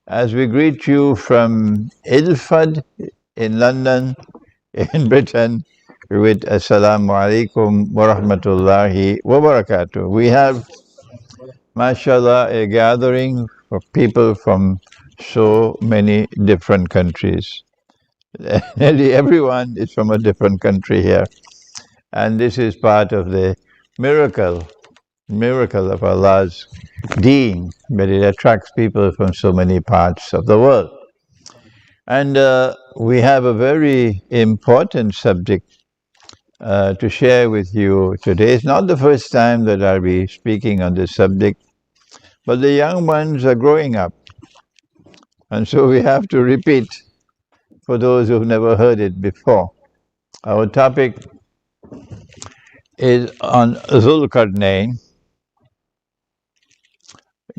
as we greet you from Ilford in London, in Britain, with Assalamu alaikum wa rahmatullahi wa barakatuh. We have, mashallah, a gathering of people from so many different countries. Nearly everyone is from a different country here. And this is part of the miracle of Allah's deen, but it attracts people from so many parts of the world. And we have a very important subject to share with you today. It's not the first time that I'll be speaking on this subject, but the young ones are growing up. And so we have to repeat for those who've never heard it before. Our topic is on Dhul-QARNAIN,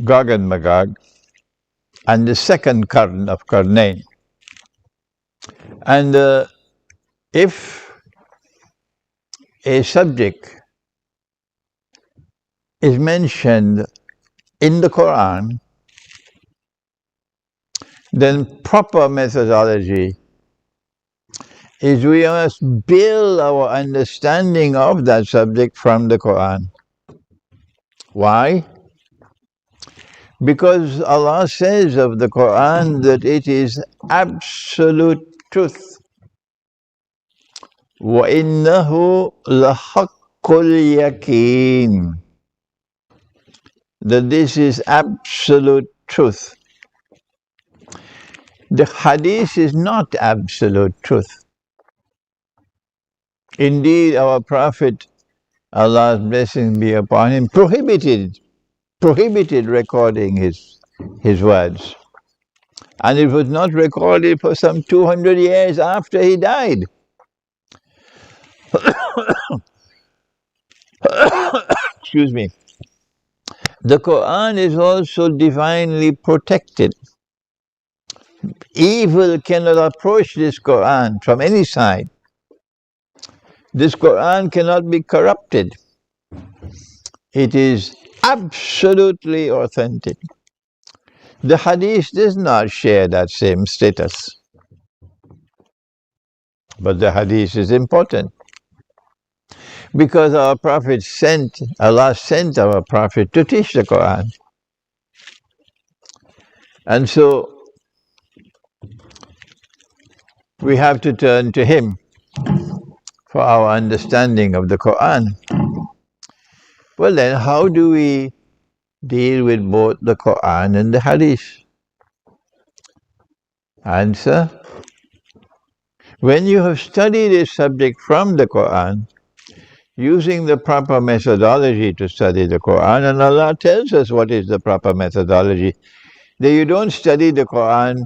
Gog&Magog, and the second QARN of QARNAIN. And if a subject is mentioned in the Quran, then proper methodology is we must build our understanding of that subject from the Quran. Why? Because Allah says of the Quran that it is absolute truth. وَإِنَّهُ لَحَقُّ الْيَقِينِ, that this is absolute truth. The hadith is not absolute truth. Indeed, our Prophet, Allah's blessings be upon him, prohibited recording his words. And it was not recorded for some 200 years after he died. Excuse me. The Quran is also divinely protected. Evil cannot approach this Quran from any side. This Quran cannot be corrupted. It is absolutely authentic. The Hadith does not share that same status. But the Hadith is important. Because our Prophet Allah sent our Prophet to teach the Quran. And so we have to turn to him for our understanding of the Quran. Well then, how do we deal with both the Quran and the Hadith? Answer: when you have studied a subject from the Quran, using the proper methodology to study the Quran, and Allah tells us what is the proper methodology, that you don't study the Quran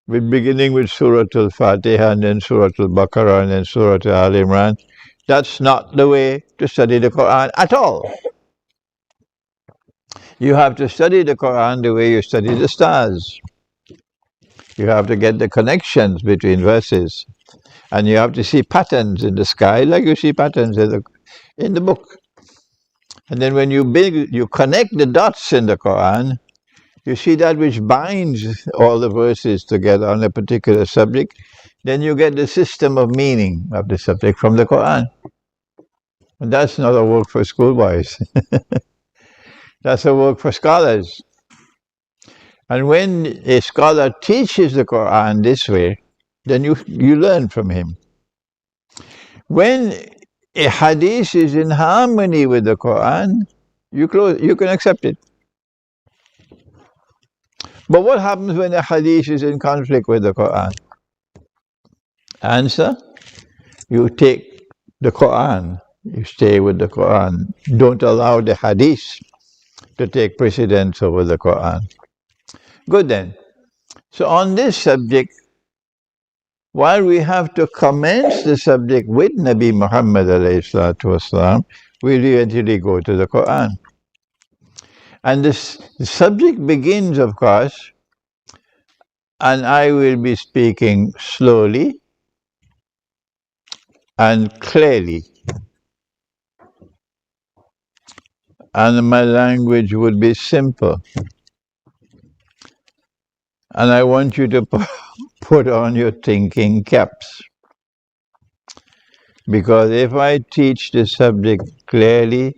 beginning with Surah Al-Fatiha and then Surah Al-Baqarah and then Surah Al-Imran. That's not the way to study the Quran at all. You have to study the Quran the way you study the stars. You have to get the connections between verses. And you have to see patterns in the sky like you see patterns in the book. And then when you connect the dots in the Quran, you see that which binds all the verses together on a particular subject, then you get the system of meaning of the subject from the Quran. And that's not a work for schoolboys. That's a work for scholars. And when a scholar teaches the Quran this way, then you learn from him. When a hadith is in harmony with the Quran, you can accept it. But what happens when a hadith is in conflict with the Quran? Answer: you take the Quran. You stay with the Quran. Don't allow the hadith to take precedence over the Quran. Good then. So on this subject, while we have to commence the subject with Nabi Muhammad ﷺ, we eventually go to the Quran. And the subject begins, of course, and I will be speaking slowly and clearly. And my language would be simple. And I want you to put on your thinking caps. Because if I teach the subject clearly,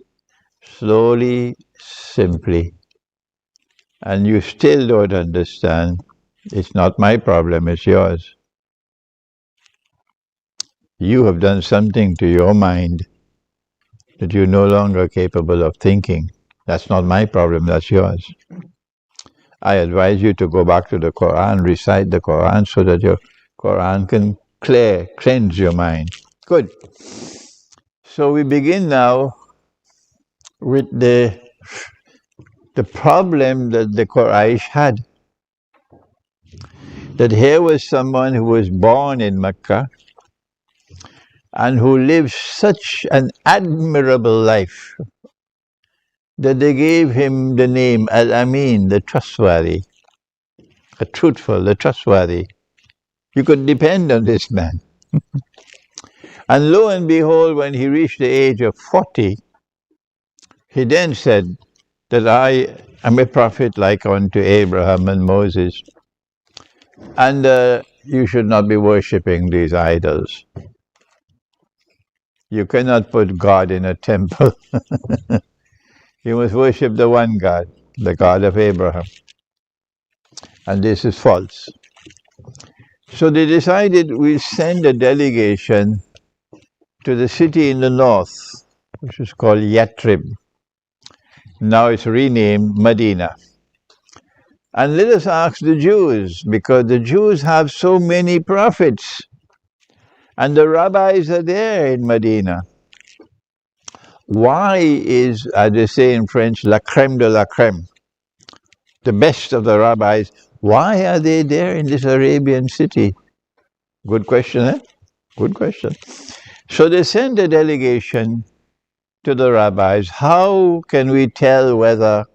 slowly, simply, and you still don't understand, it's not my problem, it's yours. You have done something to your mind that you're no longer capable of thinking. That's not my problem, that's yours. I advise you to go back to the Quran, recite the Quran so that your Quran can cleanse your mind. Good. So we begin now with the problem that the Quraysh had. That here was someone who was born in Mecca and who lived such an admirable life that they gave him the name Al-Amin, the trustworthy, the truthful, the trustworthy. You could depend on this man. And lo and behold, when he reached the age of 40, he then said that I am a prophet like unto Abraham and Moses, and you should not be worshipping these idols. You cannot put God in a temple. You must worship the one God, the God of Abraham. And this is false. So they decided we'll send a delegation to the city in the north, which is called Yathrib. Now it's renamed Medina. And let us ask the Jews, because the Jews have so many prophets, and the rabbis are there in Medina. Why is, as they say in French, la crème de la crème, the best of the rabbis, why are they there in this Arabian city? Good question, eh? Good question. So they sent a delegation to the rabbis. How can we tell whether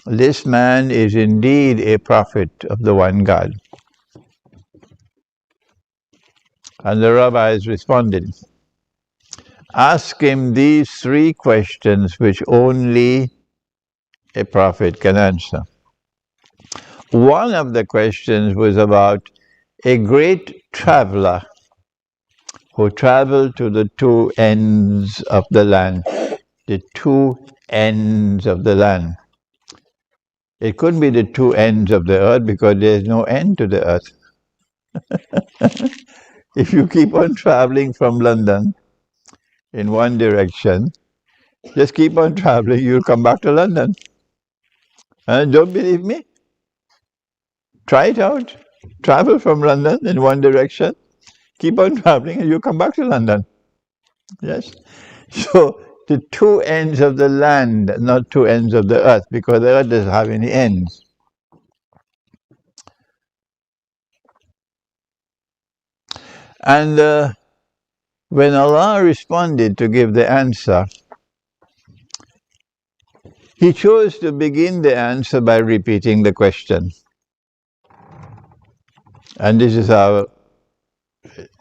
this man is indeed a prophet of the one God? And the rabbis responded, ask him these 3 questions which only a prophet can answer. One of the questions was about a great traveler who traveled to the 2 ends of the land. The 2 ends of the land. It couldn't be the 2 ends of the earth because there's no end to the earth. If you keep on traveling from London in one direction, just keep on traveling, you'll come back to London. And don't believe me? Try it out. Travel from London in one direction, keep on traveling, and you'll come back to London. Yes? So, the 2 ends of the land, not 2 ends of the earth, because the earth doesn't have any ends. And when Allah responded to give the answer, He chose to begin the answer by repeating the question. And this is how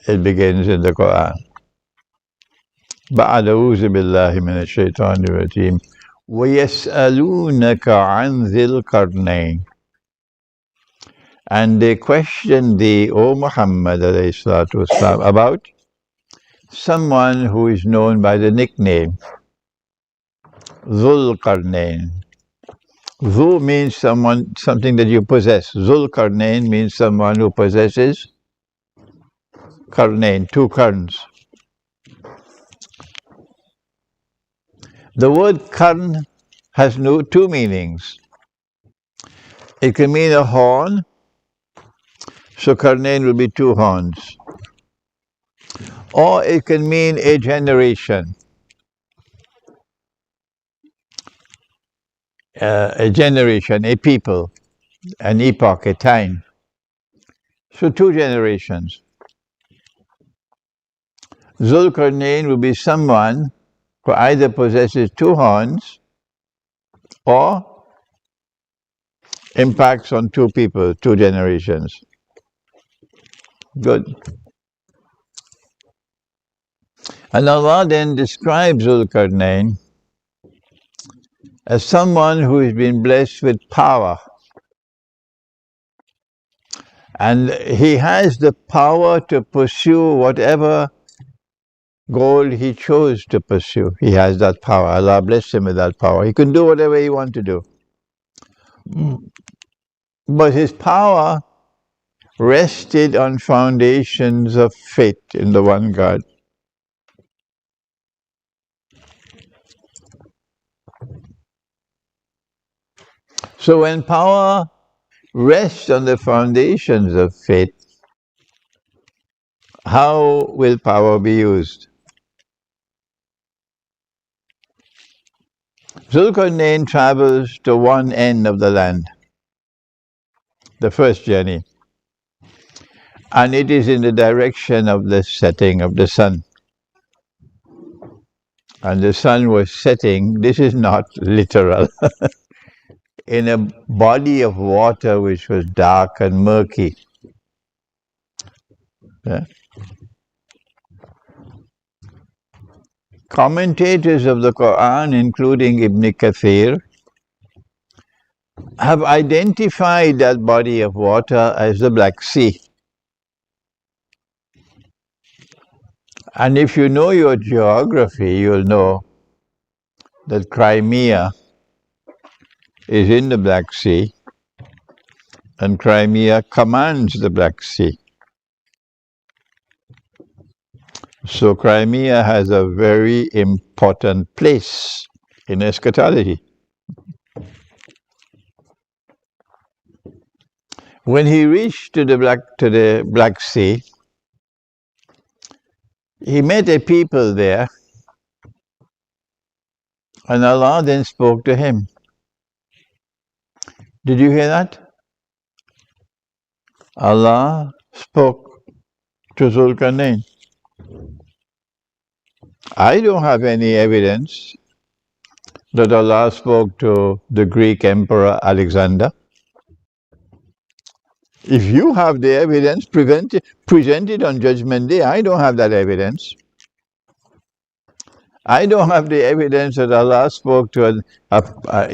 it begins in the Quran. بعد أعوذ بالله من الشيطان الرجيم ويسألونك عن ذي القرنين. And they questioned thee, O Muhammad والسلام, about someone who is known by the nickname Dhul-Qarnain. Dhu means something that you possess. Dhul-Qarnain means someone who possesses Qarnain, 2 qarns. The word qarn has 2 meanings. It can mean a horn, so Qarnain will be 2 horns. Or it can mean a generation. A generation, a people, an epoch, a time. So 2 generations. Dhul-Qarnain will be someone who either possesses 2 horns or impacts on 2 people, 2 generations. Good. And Allah then describes Dhul-Qarnain as someone who has been blessed with power. And he has the power to pursue whatever goal he chose to pursue. He has that power. Allah blessed him with that power. He can do whatever he wants to do. But his power rested on foundations of faith in the one God. So when power rests on the foundations of faith, how will power be used? Dhul-Qarnain travels to one end of the land, the first journey, and it is in the direction of the setting of the sun. And the sun was setting, this is not literal, in a body of water which was dark and murky. Yeah. Commentators of the Quran, including Ibn Kathir, have identified that body of water as the Black Sea. And if you know your geography, you'll know that Crimea is in the Black Sea, and Crimea commands the Black Sea. So Crimea has a very important place in eschatology. When he reached to the Black Sea, he met a people there, and Allah then spoke to him. Did you hear that? Allah spoke to Dhul-Qarnain. I don't have any evidence that Allah spoke to the Greek Emperor Alexander. If you have the evidence, present it on Judgment Day. I don't have that evidence. I don't have the evidence that Allah spoke to an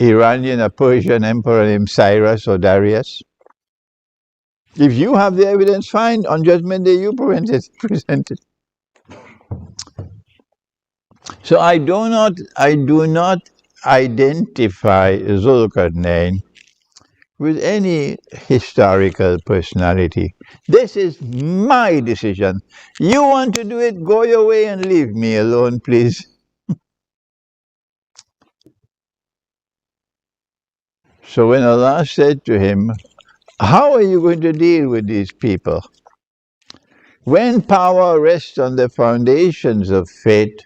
Iranian, a Persian emperor named Cyrus or Darius. If you have the evidence, fine. On Judgment Day, you present it. So I do not identify Dhul-Qarnain with any historical personality. This is my decision. You want to do it, go your way and leave me alone, please. So when Allah said to him, how are you going to deal with these people? When power rests on the foundations of faith,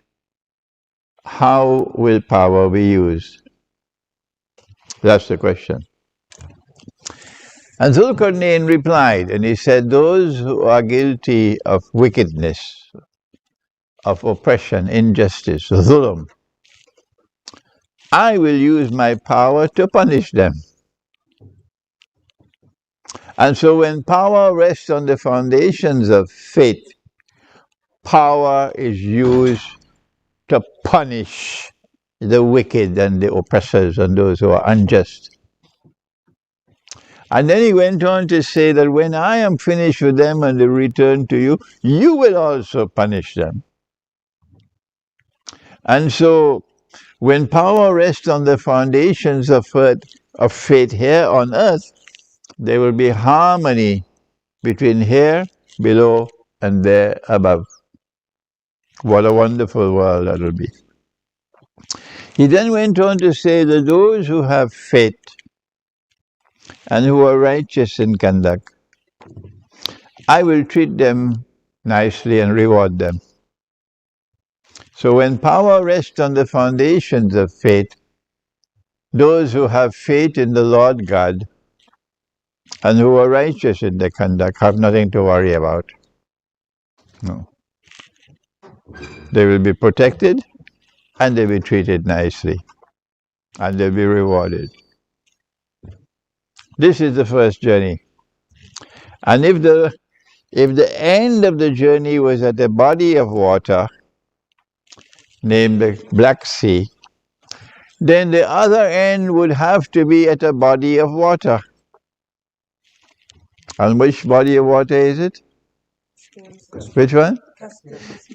how will power be used? That's the question. And Dhul-Qarnain replied, and he said, those who are guilty of wickedness, of oppression, injustice, dhulm, I will use my power to punish them. And so when power rests on the foundations of faith, power is used to punish the wicked and the oppressors and those who are unjust. And then he went on to say that when I am finished with them and they return to you, you will also punish them. And so when power rests on the foundations of faith here on earth, there will be harmony between here below and there above. What a wonderful world that will be. He then went on to say that those who have faith and who are righteous in conduct, I will treat them nicely and reward them. So when power rests on the foundations of faith, those who have faith in the Lord God and who are righteous in their conduct have nothing to worry about. No. They will be protected and they'll be treated nicely and they'll be rewarded. This is the first journey. And if the end of the journey was at a body of water named the Black Sea, then the other end would have to be at a body of water. And which body of water is it? Which one?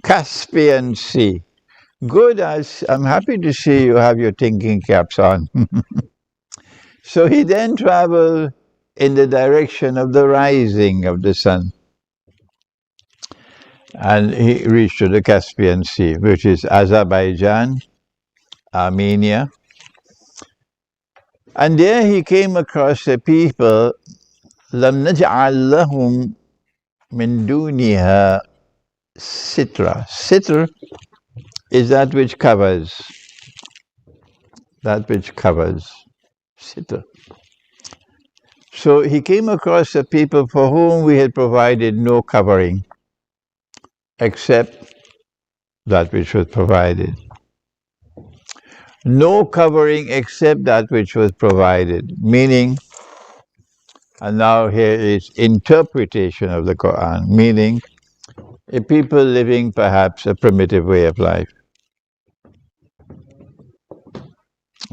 Caspian Sea. Good. I'm happy to see you have your thinking caps on. So he then traveled in the direction of the rising of the sun. And he reached to the Caspian Sea, which is Azerbaijan, Armenia. And there he came across a people, لَمْ نَجْعَلْ لَهُمْ مِنْ دُونِهَا sitra. Sitr is that which covers. That which covers. Sitr. So he came across a people for whom we had provided no covering except that which was provided. No covering except that which was provided. Meaning, and now here is interpretation of the Quran, meaning a people living perhaps a primitive way of life.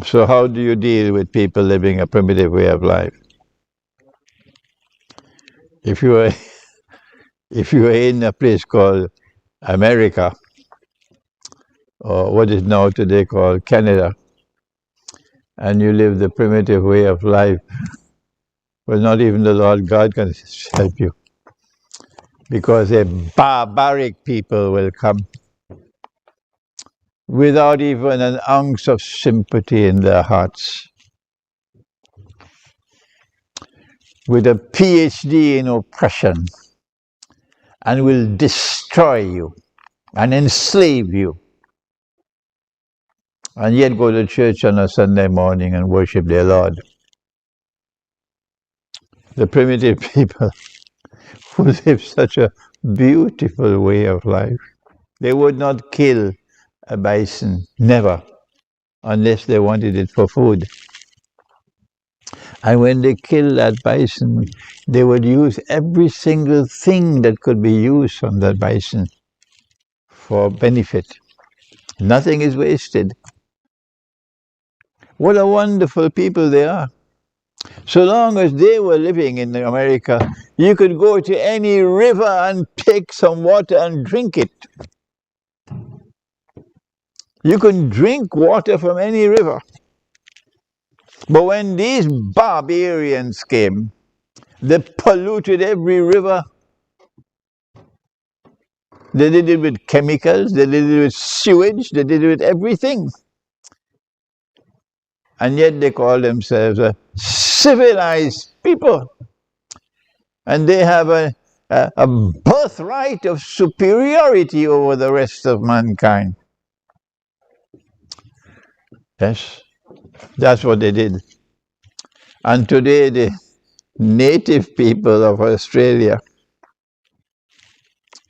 So how do you deal with people living a primitive way of life? If you are in a place called America, or what is now today called Canada, and you live the primitive way of life, well, not even the Lord God can help you, because a barbaric people will come without even an ounce of sympathy in their hearts, with a PhD in oppression, and will destroy you and enslave you, and yet go to church on a Sunday morning and worship their Lord. The primitive people who live such a beautiful way of life, they would not kill a bison, never, unless they wanted it for food. And when they kill that bison, they would use every single thing that could be used from that bison for benefit. Nothing is wasted. What a wonderful people they are. So long as they were living in America, you could go to any river and take some water and drink it. You can drink water from any river. But when these barbarians came, they polluted every river. They did it with chemicals, they did it with sewage, they did it with everything. And yet they call themselves a civilized people. And they have a birthright of superiority over the rest of mankind. Yes, that's what they did. And today the native people of Australia,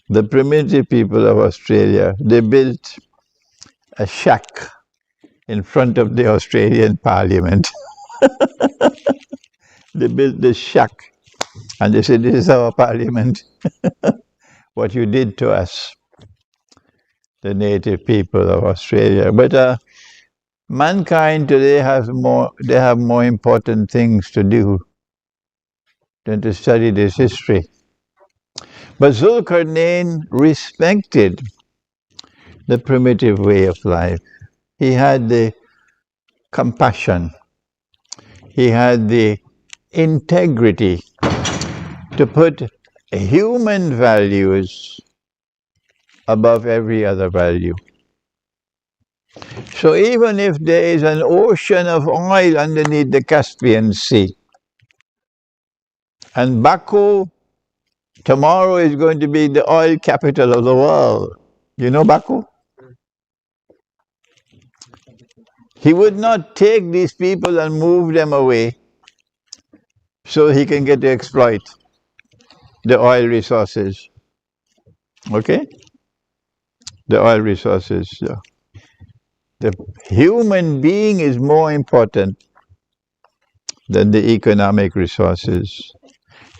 the primitive people of Australia, they built a shack in front of the Australian Parliament. They built this shack and they said, "This is our Parliament." What you did to us, the native people of Australia. But mankind today have more important things to do than to study this history. But Dhul-Qarnain respected the primitive way of life. He had the compassion. He had the integrity to put human values above every other value. So even if there is an ocean of oil underneath the Caspian Sea, and Baku tomorrow is going to be the oil capital of the world. You know Baku? He would not take these people and move them away so he can get to exploit the oil resources. Okay? The oil resources. Yeah. The human being is more important than the economic resources.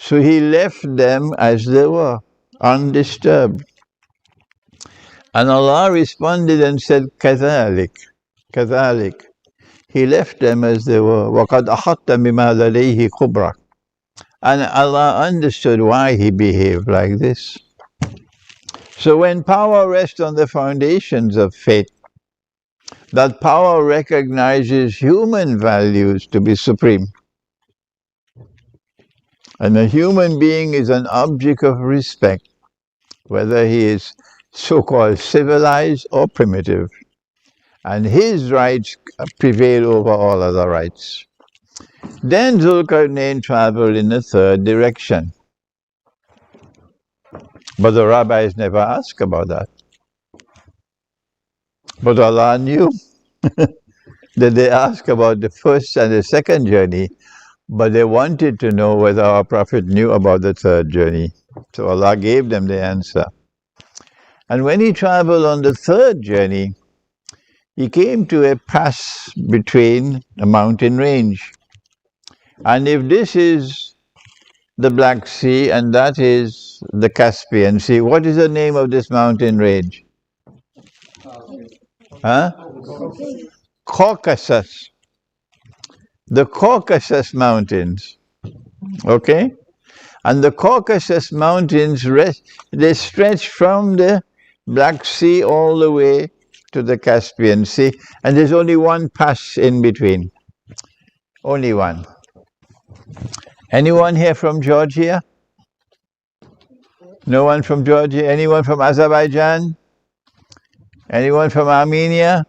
So he left them as they were, undisturbed. And Allah responded and said, كَذَلِكَ. He left them as they were. وَقَدْ أَحَطَّ بِمَا لَدَيْهِ خُبْرًا. And Allah understood why he behaved like this. So when power rests on the foundations of faith, that power recognizes human values to be supreme. And a human being is an object of respect, whether he is so-called civilized or primitive. And his rights prevail over all other rights. Then Dhul-Qarnain traveled in the third direction. But the rabbis never asked about that. But Allah knew that they asked about the first and the second journey, but they wanted to know whether our Prophet knew about the third journey. So Allah gave them the answer. And when he traveled on the third journey, he came to a pass between a mountain range. And if this is the Black Sea and that is the Caspian Sea, what is the name of this mountain range? Huh? Caucasus. The Caucasus Mountains. Okay? And the Caucasus Mountains, they stretch from the Black Sea all the way to the Caspian Sea, and there's only one pass in between. Only one. Anyone here from Georgia? No one from Georgia? Anyone from Azerbaijan? Anyone from Armenia?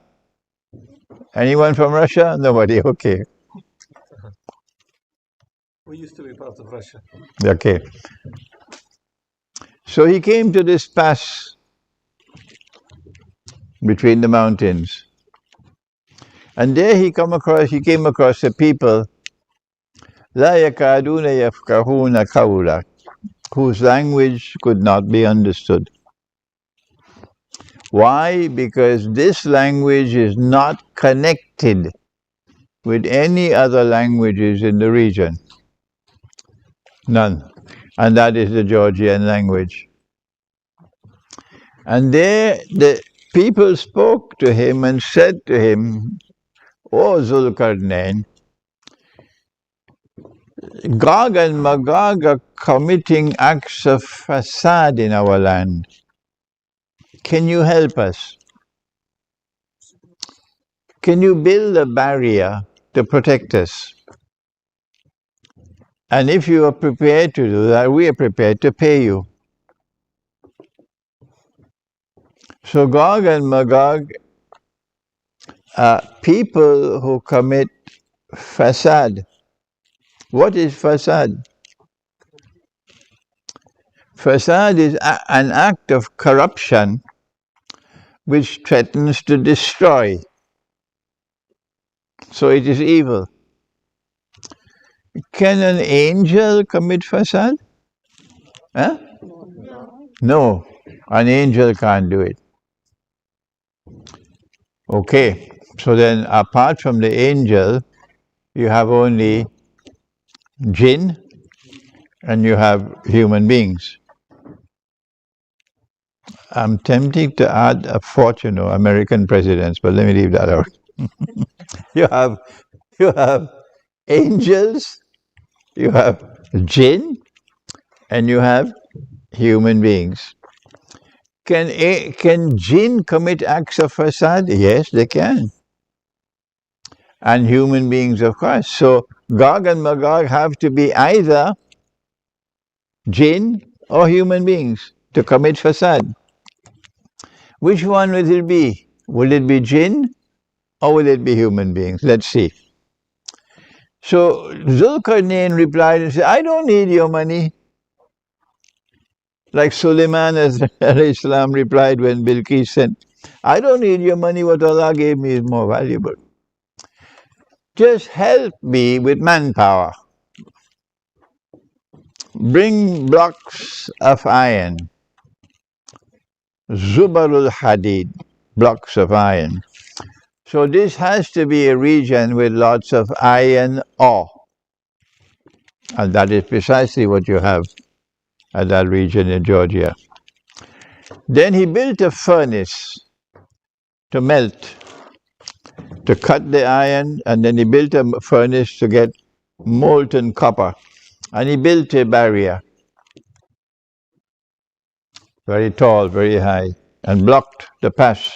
Anyone from Russia? Nobody, okay. We used to be part of Russia. Okay. So he came to this pass between the mountains. And there he came across a people لا يكادون يفقهون قولا, whose language could not be understood. Why? Because this language is not connected with any other languages in the region. None. And that is the Georgian language. And there the people spoke to him and said to him, O Dhul-Qarnain, Gog and Magog are committing acts of facade in our land. Can you help us? Can you build a barrier to protect us? And if you are prepared to do that, we are prepared to pay you. So Gog and Magog are people who commit facade. What is facade? Facade is an act of corruption which threatens to destroy. So it is evil. Can an angel commit facade? Huh? No, an angel can't do it. Okay, so then apart from the angel, you have only jinn and you have human beings. I'm tempted to add a fortune or American presidents, but let me leave that out. You have angels, you have jinn, and you have human beings. Can jinn commit acts of facade? Yes, they can. And human beings, of course. So Gog and Magog have to be either jinn or human beings to commit facade. Which one will it be? Will it be jinn or will it be human beings? Let's see. So Dhul-Qarnain replied and said, I don't need your money. Like Suleiman as Islam replied when Bilqis said, I don't need your money, what Allah gave me is more valuable. Just help me with manpower. Bring blocks of iron. Zubarul Hadid, blocks of iron. So this has to be a region with lots of iron ore. And that is precisely what you have at that region in Georgia. Then he built a furnace to melt, to cut the iron, and then he built a furnace to get molten copper. And he built a barrier, very tall, very high, and blocked the pass.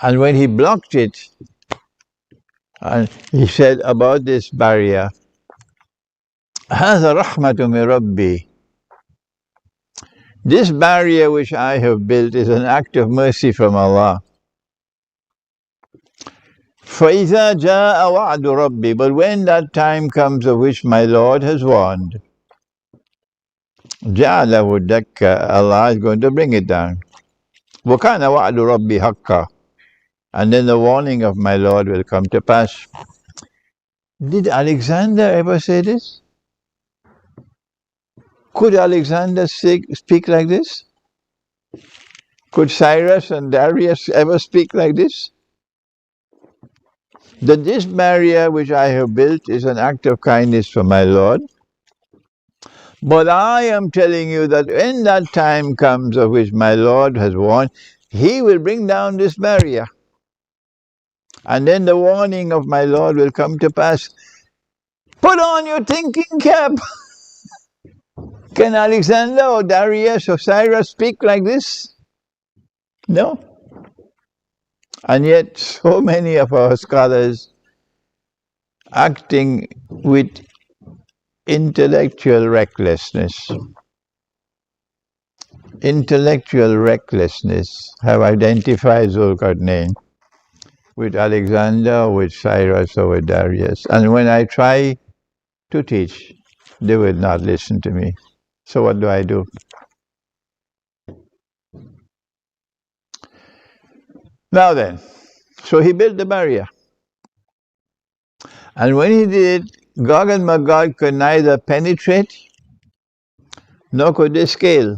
And when he blocked it, and he said about this barrier, هذا رحمة من ربي. This barrier which I have built is an act of mercy from Allah. فَإِذَا جَاءَ وَعْدُ رَبِّي. But when that time comes of which my Lord has warned, جَعَلَهُ دَكَّ. Allah is going to bring it down. وَكَانَ وَعْدُ رَبِّي حَقًّا. And then the warning of my Lord will come to pass. Did Alexander ever say this? Could Alexander speak like this? Could Cyrus and Darius ever speak like this? That this barrier which I have built is an act of kindness from my Lord. But I am telling you that when that time comes of which my Lord has warned, he will bring down this barrier. And then the warning of my Lord will come to pass. Put on your thinking cap. Can Alexander or Darius or Cyrus speak like this? No. And yet so many of our scholars, acting with intellectual recklessness, have identified Dhul-Qarnain with Alexander, with Cyrus, or with Darius. And when I try to teach, they will not listen to me. So what do I do? Now then, so he built the barrier. And when he did, Gog and Magog could neither penetrate nor could they scale.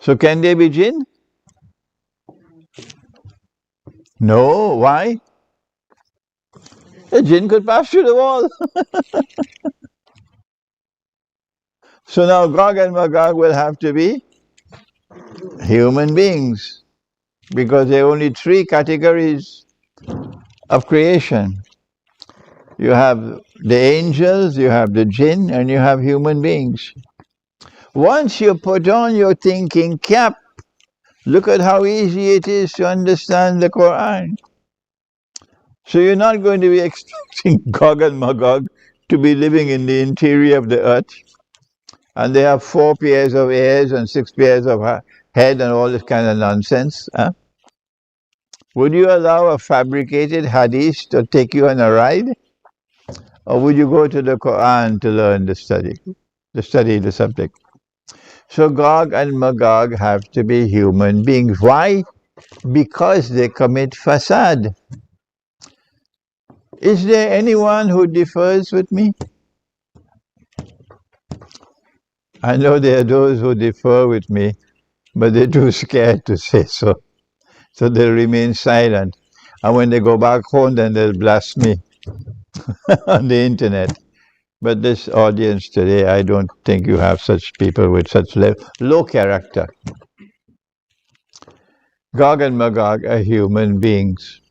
So can they be jinn? No. Why? The jinn could pass through the wall. So now Gog and Magog will have to be human beings, because there are only three categories of creation. You have the angels, you have the jinn, and you have human beings. Once you put on your thinking cap, look at how easy it is to understand the Quran. So you're not going to be expecting Gog and Magog to be living in the interior of the earth, and they have 4 pairs of ears and 6 pairs of head and all this kind of nonsense. Huh? Would you allow a fabricated hadith to take you on a ride? Or would you go to the Quran to learn the subject? So Gog and Magog have to be human beings. Why? Because they commit fasad. Is there anyone who differs with me? I know there are those who differ with me, but they're too scared to say so. So they'll remain silent. And when they go back home, then they'll blast me on the internet. But this audience today, I don't think you have such people with such low character. Gog and Magog are human beings.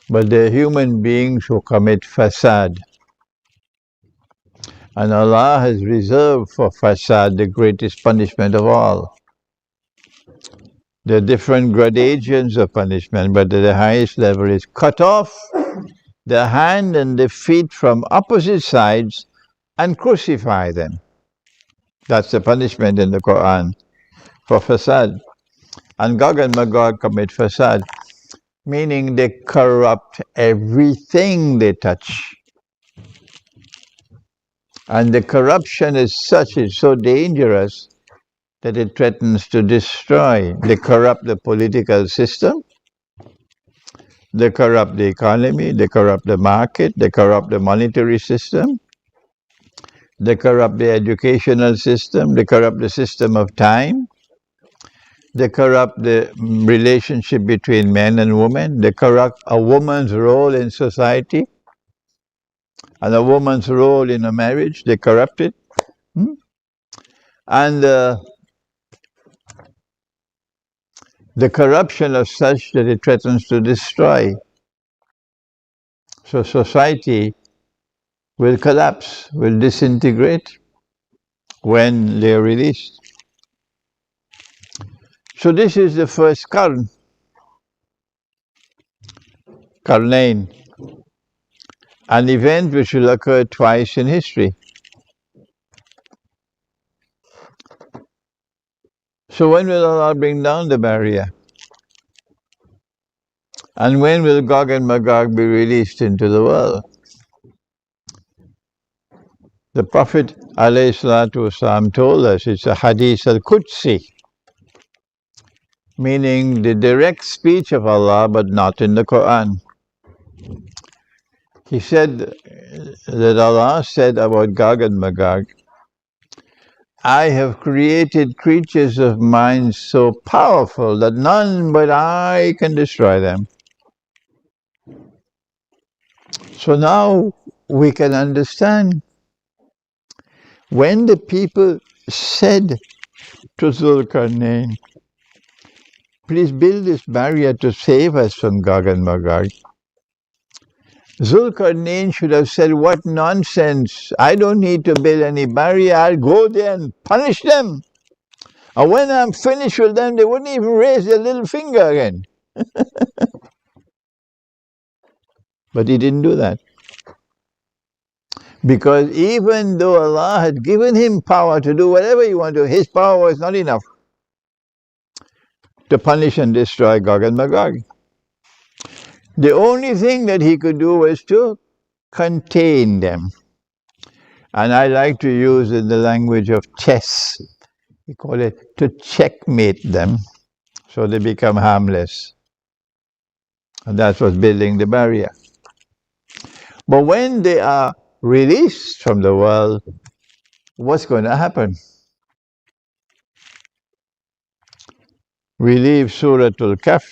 But they're human beings who commit fasad. And Allah has reserved for fasad the greatest punishment of all. There are different gradations of punishment, but the highest level is cut off the hand and the feet from opposite sides and crucify them. That's the punishment in the Quran for fasad. And Gog and Magog commit fasad, meaning they corrupt everything they touch. And the corruption is such, it's so dangerous that it threatens to destroy. They corrupt the political system, they corrupt the economy, they corrupt the market, they corrupt the monetary system, they corrupt the educational system, they corrupt the system of time, they corrupt the relationship between men and women, they corrupt a woman's role in society and a woman's role in a marriage, they corrupt it. And the corruption of such that it threatens to destroy. So society will collapse, will disintegrate when they are released. So this is the first qarn, qarnain, an event which will occur twice in history. So when will Allah bring down the barrier? And when will Gog and Magog be released into the world? The Prophet ﷺ told us it's a hadith al-Qudsi, meaning the direct speech of Allah but not in the Quran. He said that Allah said about Gog and Magog, I have created creatures of mine so powerful that none but I can destroy them. So now we can understand when the people said to Dhul-Qarnain, please build this barrier to save us from Gog and Magog. Dhul-Qarnain should have said, what nonsense, I don't need to build any barrier, I'll go there and punish them. And when I'm finished with them, they wouldn't even raise their little finger again. But he didn't do that. Because even though Allah had given him power to do whatever he wanted to, his power was not enough to punish and destroy Gog and Magog. The only thing that he could do was to contain them. And I like to use in the language of chess, we call it to checkmate them so they become harmless. And that's what's building the barrier. But when they are released from the world, what's going to happen? We leave Surah Al-Kahf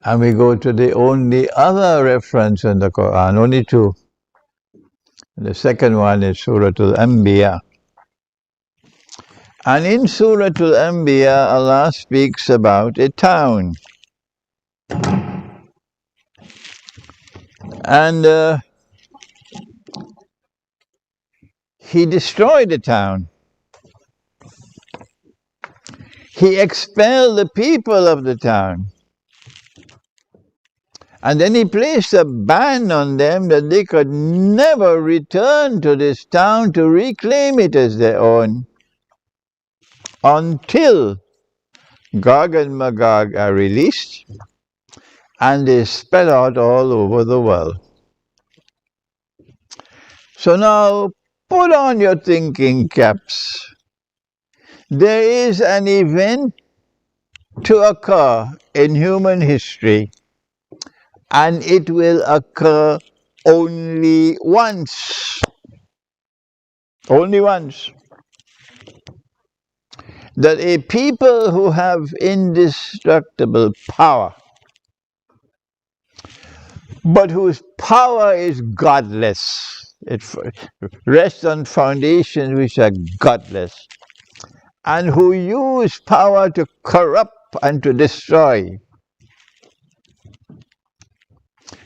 and we go to the only other reference in the Quran, only two. The second one is Surah Al-Anbiya. And in Surah Al-Anbiya, Allah speaks about a town. And he destroyed the town. He expelled the people of the town. And then he placed a ban on them that they could never return to this town to reclaim it as their own until Gog and Magog are released and they spread out all over the world. So now, put on your thinking caps. There is an event to occur in human history, and it will occur only once. Only once. That a people who have indestructible power, but whose power is godless, it rests on foundations which are godless, and who use power to corrupt and to destroy.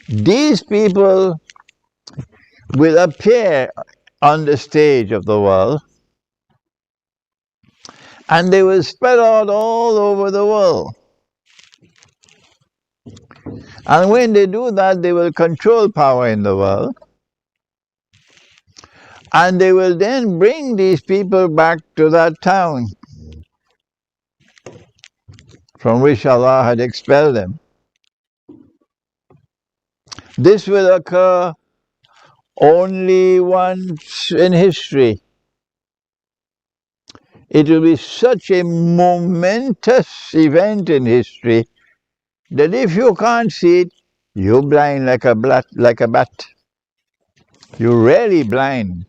These people will appear on the stage of the world, and they will spread out all over the world. And when they do that, they will control power in the world. And they will then bring these people back to that town from which Allah had expelled them. This will occur only once in history. It will be such a momentous event in history that if you can't see it, you're blind like a bat. You're really blind.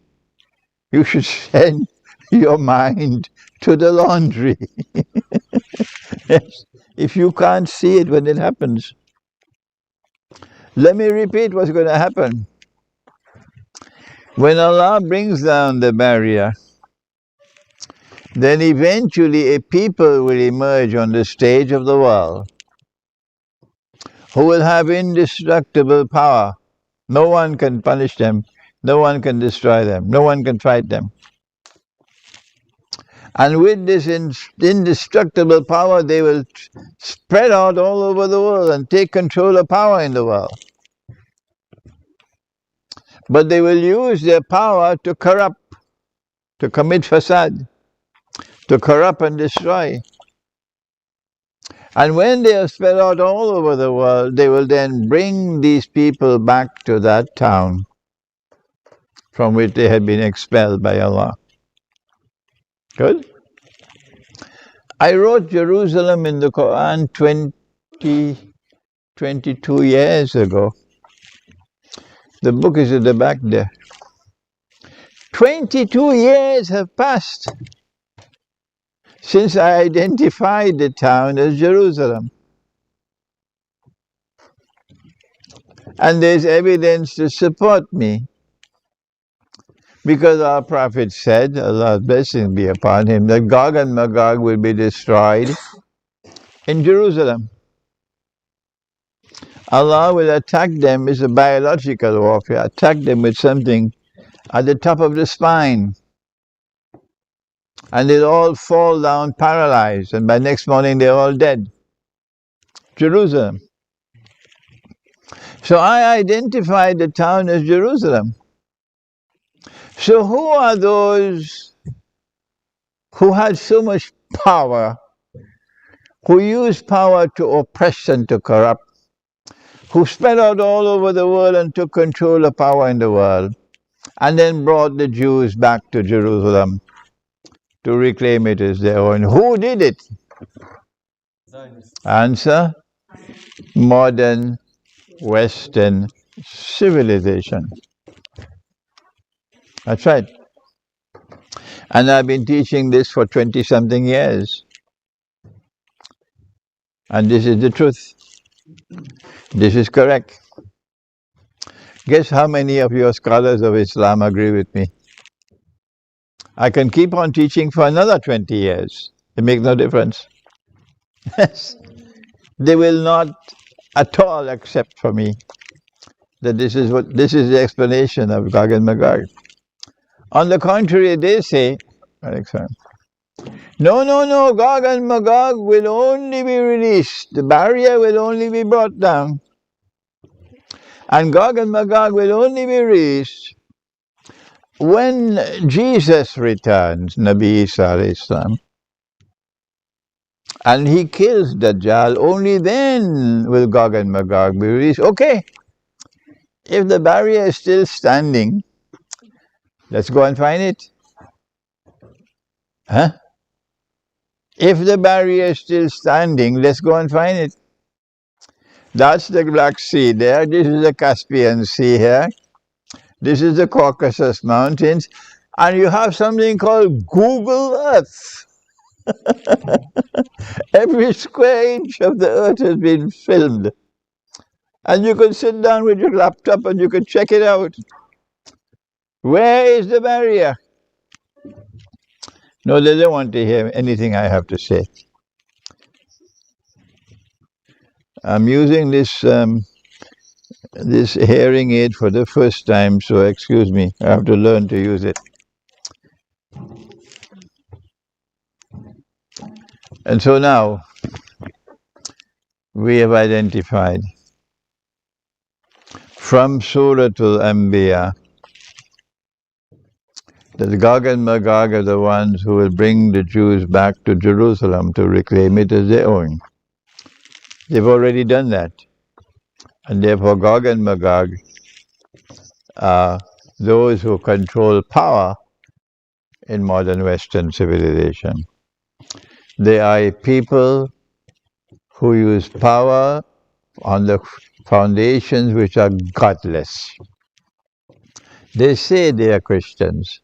You should send your mind to the laundry. Yes, if you can't see it when it happens. Let me repeat what's going to happen. When Allah brings down the barrier, then eventually a people will emerge on the stage of the world who will have indestructible power. No one can punish them. No one can destroy them. No one can fight them. And with this indestructible power, they will spread out all over the world and take control of power in the world. But they will use their power to corrupt, to commit fasad, to corrupt and destroy. And when they are spread out all over the world, they will then bring these people back to that town from which they had been expelled by Allah. Good? I wrote Jerusalem in the Quran 22 years ago. The book is at the back there. 22 years have passed since I identified the town as Jerusalem. And there's evidence to support me. Because our Prophet said, Allah's blessing be upon him, that Gog and Magog will be destroyed in Jerusalem. Allah will attack them as a biological warfare, attack them with something at the top of the spine. And they'll all fall down paralyzed, and by next morning they're all dead. Jerusalem. So I identified the town as Jerusalem. So who are those who had so much power, who used power to oppress and to corrupt, who spread out all over the world and took control of power in the world, and then brought the Jews back to Jerusalem to reclaim it as their own? Who did it? Answer: modern Western civilization. That's right. And I've been teaching this for 20-something years. And this is the truth. This is correct. Guess how many of your scholars of Islam agree with me? I can keep on teaching for another 20 years. It makes no difference. Yes. They will not at all accept for me that this is the explanation of Gog and Magog. On the contrary, they say, no, Gog and Magog will only be released. The barrier will only be brought down. And Gog and Magog will only be released when Jesus returns, Nabi Isa alayhi salam, and he kills Dajjal. Only then will Gog and Magog be released. Okay, if the barrier is still standing, let's go and find it. Huh? If the barrier is still standing, let's go and find it. That's the Black Sea there. This is the Caspian Sea here. This is the Caucasus Mountains. And you have something called Google Earth. Every square inch of the earth has been filmed. And you can sit down with your laptop and you can check it out. Where is the barrier? No, they don't want to hear anything I have to say. I'm using this this hearing aid for the first time, so excuse me. I have to learn to use it. And so now we have identified from Surah Al-Anbiya that Gog and Magog are the ones who will bring the Jews back to Jerusalem to reclaim it as their own. They've already done that. And therefore Gog and Magog are those who control power in modern Western civilization. They are people who use power on the foundations which are godless. They say they are Christians,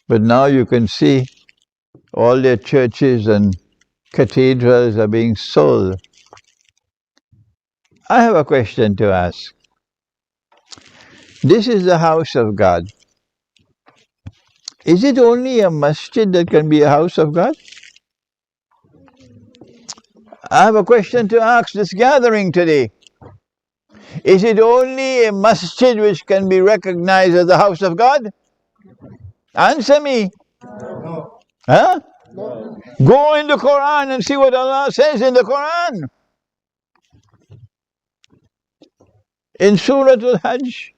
but now you can see all their churches and cathedrals are being sold. I have a question to ask. This is the house of God. Is it only a masjid that can be a house of God? I have a question to ask this gathering today. Is it only a masjid which can be recognized as the house of God? Answer me. No. Huh? Go in the Quran and see what Allah says in the Quran. In Surah Al-Hajj,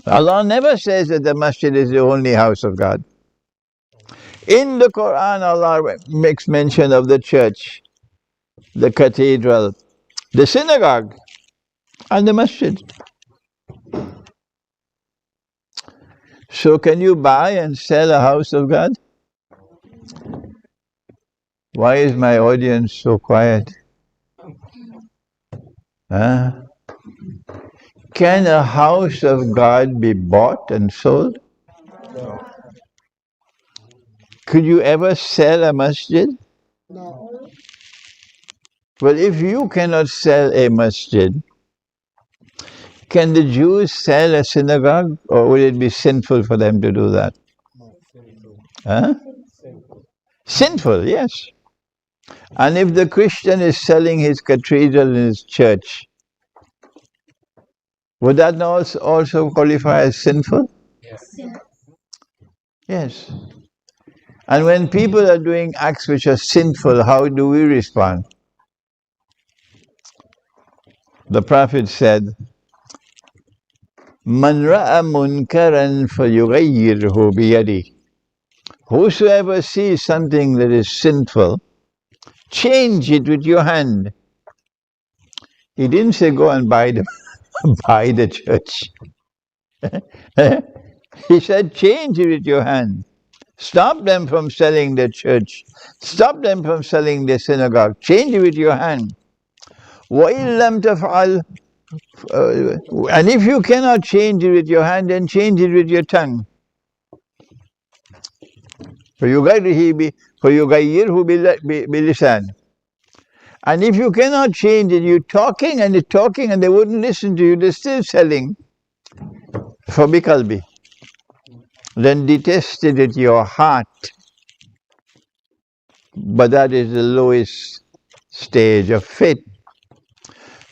Allah never says that the masjid is the only house of God. In the Quran, Allah makes mention of the church, the cathedral, the synagogue, and the masjid. So can you buy and sell a house of God? Why is my audience so quiet? Huh? Can a house of God be bought and sold? No. Could you ever sell a masjid? No. Well, if you cannot sell a masjid, can the Jews sell a synagogue, or would it be sinful for them to do that? Huh? Sinful, yes. And if the Christian is selling his cathedral and his church, would that not also qualify as sinful? Yes. Yes. And when people are doing acts which are sinful, how do we respond? The Prophet said, Man ra'a munkaran falyughayyirhu biyadihi. Whosoever sees something that is sinful, change it with your hand. He didn't say go and buy the church. He said change it with your hand. Stop them from selling the church. Stop them from selling the synagogue. Change it with your hand. وَإِن لَمْ تَفْعَلْ And if you cannot change it with your hand, then change it with your tongue. فَيُغَيِّرْهُ بِلِسَانٍ And if you cannot change it, you're talking and they wouldn't listen to you, they're still selling. فَبِقَلْبِهِ Then detest it with your heart. But that is the lowest stage of faith.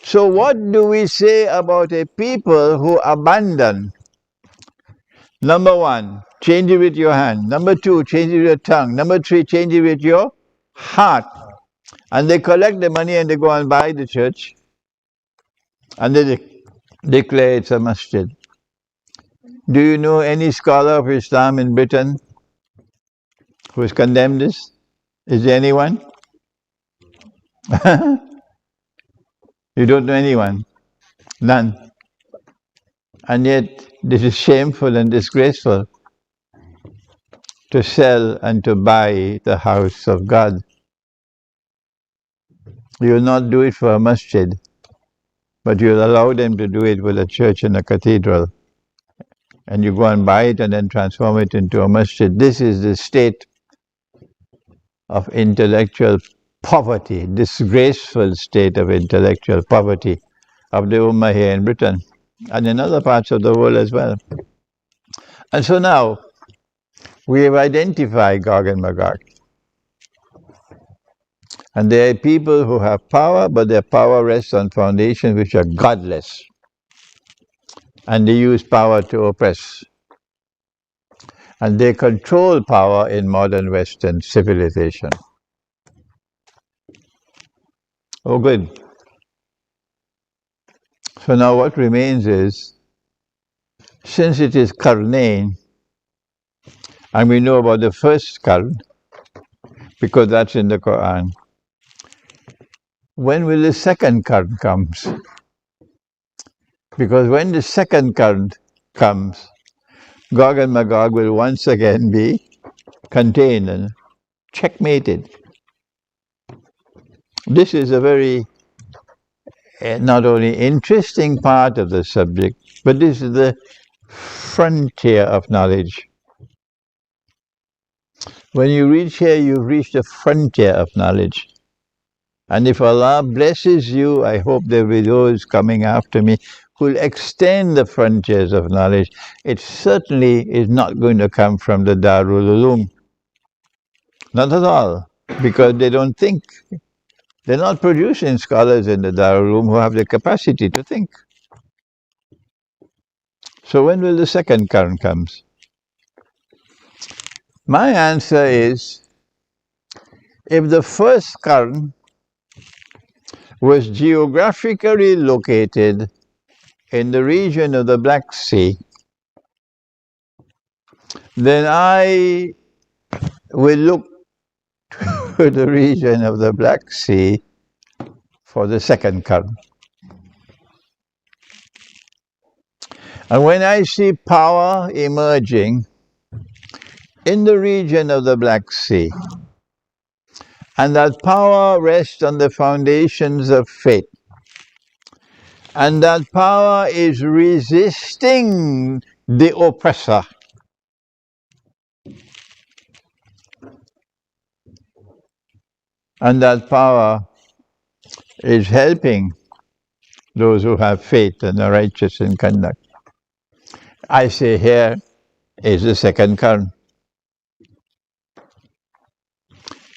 So what do we say about a people who abandon? Number one, change it with your hand. Number two, change it with your tongue. Number three, change it with your heart. And they collect the money and they go and buy the church. And they declare it's a masjid. Do you know any scholar of Islam in Britain who has condemned this? Is there anyone? You don't know anyone? None. And yet, this is shameful and disgraceful to sell and to buy the house of God. You will not do it for a masjid, but you will allow them to do it with a church and a cathedral. And you go and buy it and then transform it into a masjid. This is the state of intellectual poverty, disgraceful state of intellectual poverty of the Ummah here in Britain and in other parts of the world as well. And so now, we have identified Gog and Magog. And there are people who have power, but their power rests on foundations which are godless. And they use power to oppress. And they control power in modern Western civilization. Oh, good. So now what remains is, since it is Qarnain, and we know about the first Qarn, because that's in the Quran, when will the second Qarn comes? Because when the second Qarn comes, Gog and Magog will once again be contained and checkmated. This is a very not only interesting part of the subject, but this is the frontier of knowledge. When you reach here, you've reached the frontier of knowledge. And if Allah blesses you, I hope there will be those coming after me who will extend the frontiers of knowledge. It certainly is not going to come from the Darul Uloom. Not at all, because they don't think They're not producing scholars in the Darul who have the capacity to think. So when will the second qarn come? My answer is, if the first qarn was geographically located in the region of the Black Sea, then I will look to the region of the Black Sea for the second qarn. And when I see power emerging in the region of the Black Sea, and that power rests on the foundations of faith, and that power is resisting the oppressor, and that power is helping those who have faith and are righteous in conduct, I say here is the second qarn.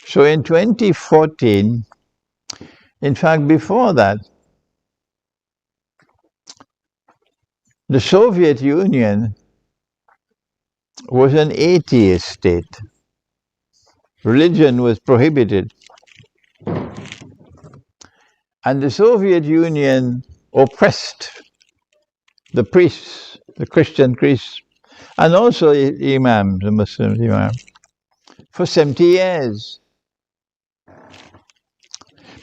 So in 2014, in fact before that, the Soviet Union was an atheist state. Religion was prohibited. And the Soviet Union oppressed the priests, the Christian priests, and also imams, the Muslim imams, for 70 years.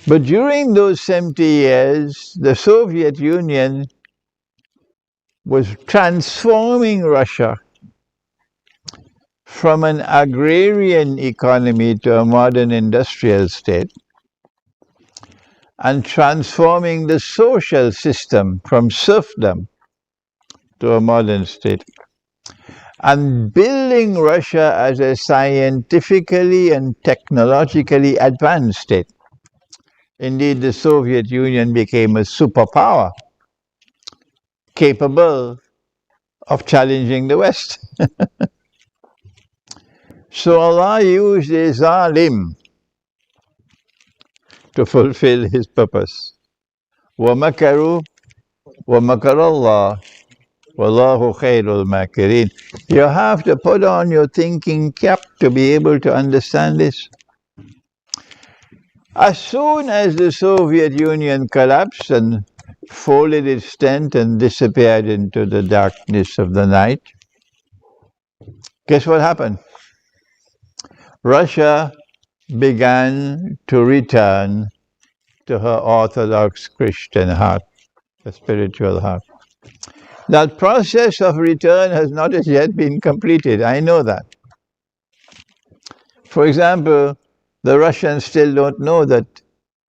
But during those 70 years, the Soviet Union was transforming Russia from an agrarian economy to a modern industrial state, and transforming the social system from serfdom to a modern state, and building Russia as a scientifically and technologically advanced state. Indeed, the Soviet Union became a superpower, capable of challenging the West. So Allah used a zalim to fulfill His purpose. وَمَكَرُوا وَمَكَرَ اللَّهُ وَاللَّهُ خَيْرُ الْمَاكِرِينَ. You have to put on your thinking cap to be able to understand this. As soon as the Soviet Union collapsed and folded its tent and disappeared into the darkness of the night, guess what happened? Russia began to return to her Orthodox Christian heart, the spiritual heart. That process of return has not as yet been completed. I know that. For example, the Russians still don't know that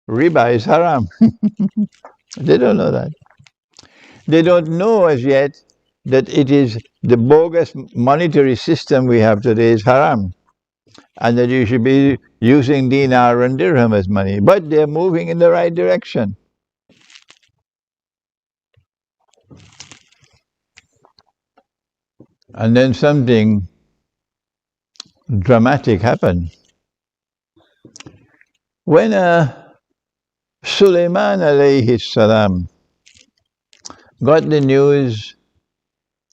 riba is haram. They don't know that. They don't know as yet that it is the bogus monetary system we have today is haram, and that you should be using dinar and dirham as money. But they're moving in the right direction. And then something dramatic happened. When Sulaiman alayhi salam got the news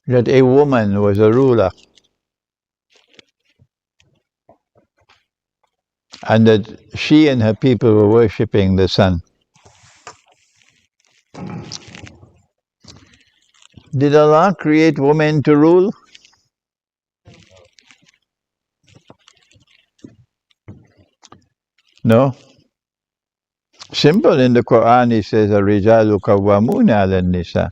that a woman was a ruler, and that she and her people were worshipping the sun, did Allah create women to rule? No. Simple. In the Quran it says, "Ar-rijalu qawwamuna 'ala an-nisa."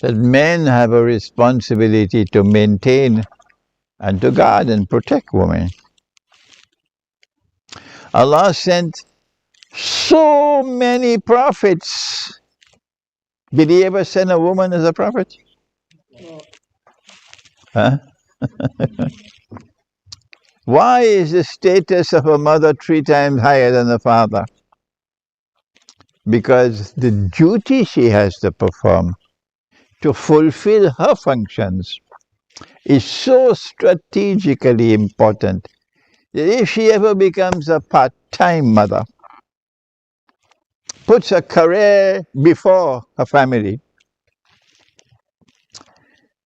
That men have a responsibility to maintain and to guard and protect women. Allah sent so many prophets. Did He ever send a woman as a prophet? Huh? Why is the status of a mother 3 times higher than a father? Because the duty she has to perform to fulfill her functions is so strategically important. that if she ever becomes a part-time mother, puts her career before her family,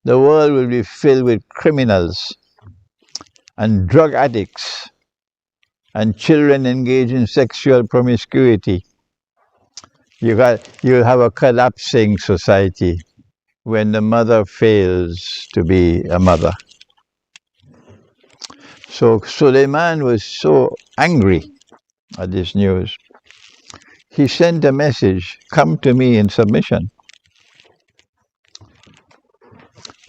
the world will be filled with criminals and drug addicts and children engaged in sexual promiscuity. You'll have a collapsing society when the mother fails to be a mother. So Suleiman was so angry at this news. He sent a message, "Come to me in submission."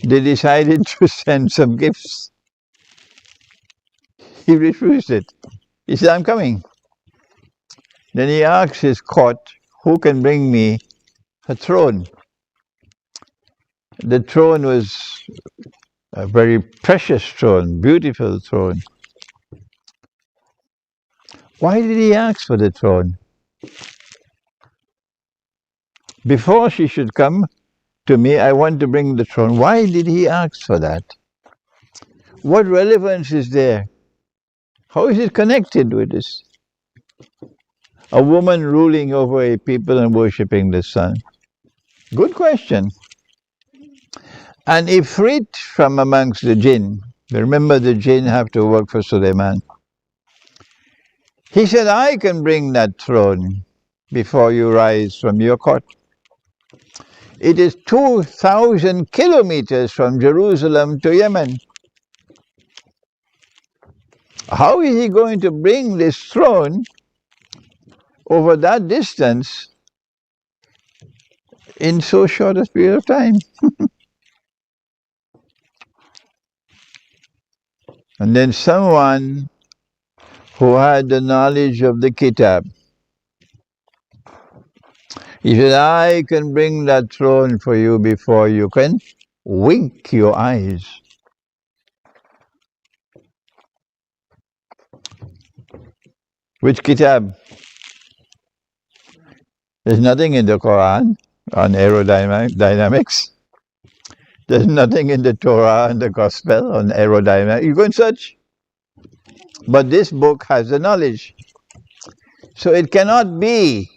They decided to send some gifts. He refused it. He said, "I'm coming." Then he asked his court, "Who can bring me a throne?" The throne was a very precious throne, beautiful throne. Why did he ask for the throne? Before she should come to me, I want to bring the throne. Why did he ask for that? What relevance is there? How is it connected with this? A woman ruling over a people and worshipping the sun. Good question. An ifrit from amongst the jinn, remember the jinn have to work for Suleiman. He said, "I can bring that throne before you rise from your cot. It is 2,000 kilometers from Jerusalem to Yemen. How is he going to bring this throne over that distance in so short a period of time?" And then someone who had the knowledge of the Kitab, he said, "I can bring that throne for you before you can wink your eyes." Which Kitab? There's nothing in the Quran on aerodynamics. There's nothing in the Torah and the Gospel on aerodynamics. You go and search. But this book has the knowledge. So it cannot be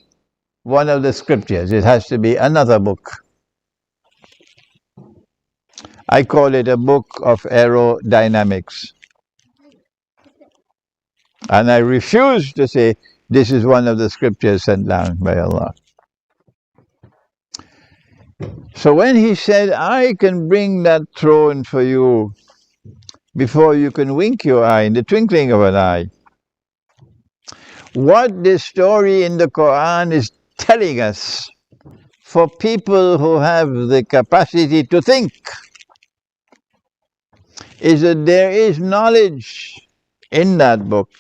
one of the scriptures. It has to be another book. I call it a book of aerodynamics. And I refuse to say this is one of the scriptures sent down by Allah. So when he said, "I can bring that throne for you before you can wink your eye, in the twinkling of an eye," what this story in the Quran is telling us, for people who have the capacity to think, is that there is knowledge in that book,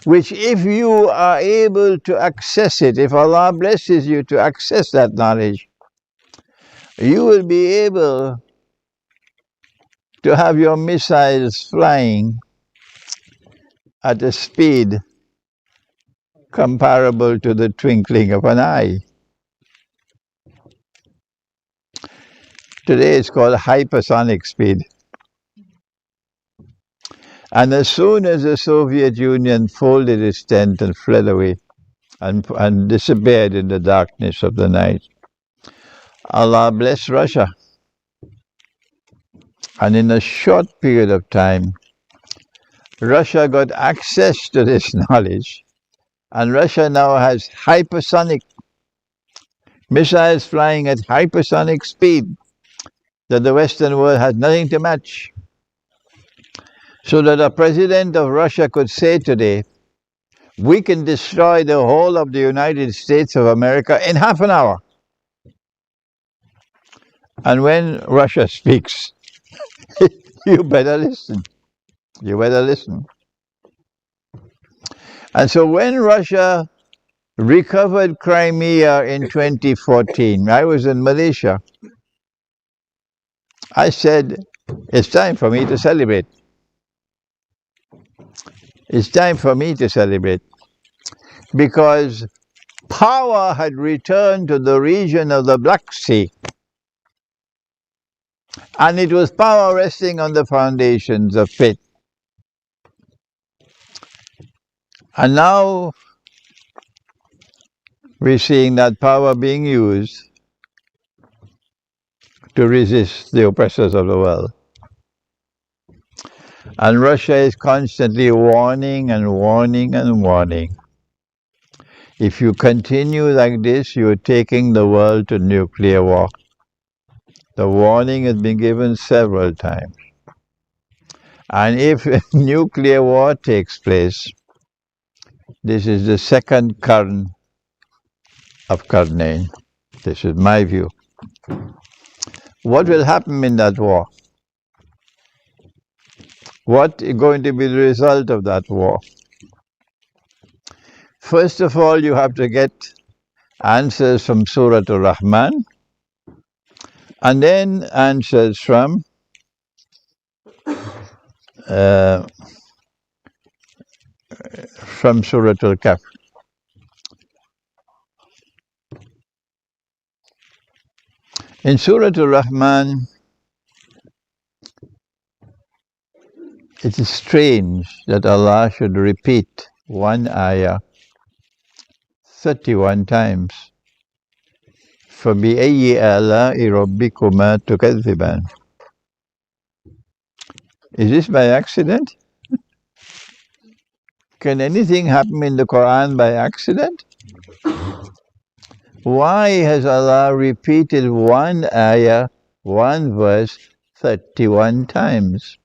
which if you are able to access it, if Allah blesses you to access that knowledge, you will be able to have your missiles flying at a speed comparable to the twinkling of an eye. Today it's called hypersonic speed. And as soon as the Soviet Union folded its tent and fled away and disappeared in the darkness of the night, Allah blessed Russia. And in a short period of time, Russia got access to this knowledge, and Russia now has hypersonic missiles flying at hypersonic speed that the Western world has nothing to match. So that a president of Russia could say today, "We can destroy the whole of the United States of America in half an hour." And when Russia speaks, you better listen. You better listen. And so when Russia recovered Crimea in 2014, I was in Malaysia. I said, "It's time for me to celebrate. It's time for me to celebrate." Because power had returned to the region of the Black Sea. And it was power resting on the foundations of faith. And now we're seeing that power being used to resist the oppressors of the world. And Russia is constantly warning and warning and warning. If you continue like this, you're taking the world to nuclear war. The warning has been given several times. And if nuclear war takes place, this is the second QARN of QARNAIN. This is my view. What will happen in that war? What is going to be the result of that war? First of all, you have to get answers from Surah Al-Rahman, and then answers from Surah Al-Kahf. In Surah Al-Rahman, it is strange that Allah should repeat one ayah 31 times. فَبِأَيِّ آلَاءِ رَبِّكُمَا تُكَذِّبَانِ. Is this by accident? Can anything happen in the Quran by accident? Why has Allah repeated one ayah, one verse, 31 times?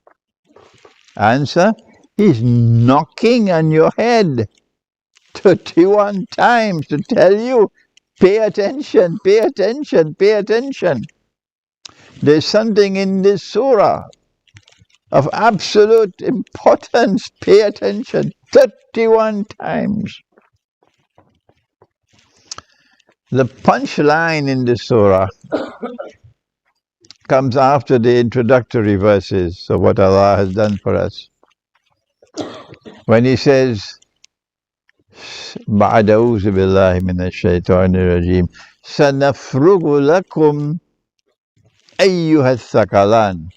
Answer, He's knocking on your head 31 times to tell you, pay attention, pay attention, pay attention. There's something in this surah of absolute importance. Pay attention 31 times. The punchline in the surah comes after the introductory verses of what Allah has done for us. When He says, بعد أعوذ بالله من الشيطان الرجيم سنفرغ لكم أيها الثقلان.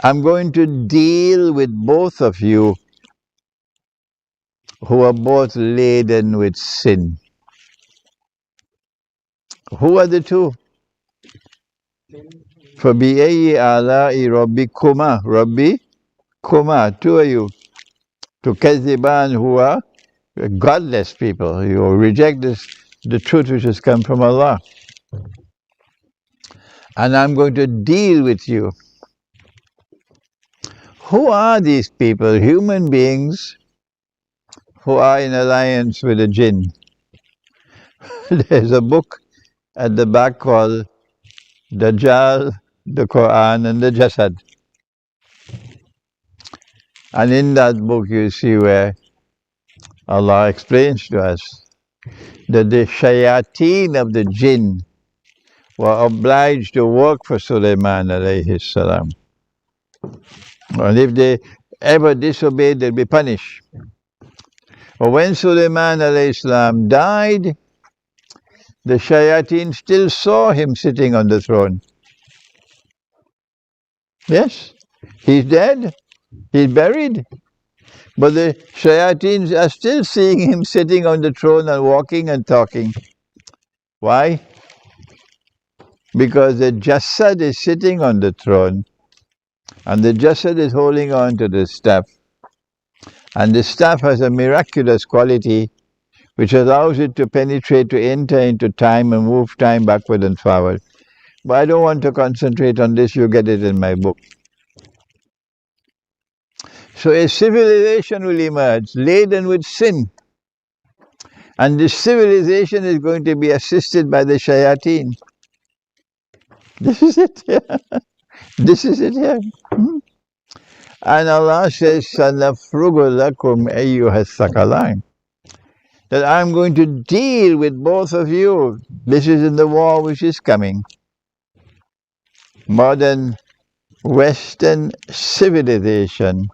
I'm going to deal with both of you who are both laden with sin. Who are the two? فَبِأَيِّ آلَاءِ رَبِّكُمَا رَبِّكُمَا, two of you. تُكَذِّبَانِ, who are godless people. You reject the truth which has come from Allah. And I'm going to deal with you. Who are these people? Human beings who are in alliance with the jinn. There's a book at the back called DHUL, the QARN and the Jasad. And in that book you see where Allah explains to us that the shayateen of the jinn were obliged to work for Sulaiman alayhi salam. And if they ever disobeyed, they'll be punished. But when Sulaiman alayhi salam died, the shayateen still saw him sitting on the throne. Yes, he's dead, he's buried. But the shayateen are still seeing him sitting on the throne and walking and talking. Why? Because the Jasad is sitting on the throne and the Jasad is holding on to the staff. And the staff has a miraculous quality which allows it to penetrate, to enter into time and move time backward and forward. But I don't want to concentrate on this, you get it in my book. So a civilization will emerge laden with sin. And this civilization is going to be assisted by the shayateen. This is it here. This is it here. And Allah says, سَنَفْرُغُ لَكُمْ أَيُّهَا الثَّقَلَانِ, that I'm going to deal with both of you. This is in the war which is coming. Modern Western civilization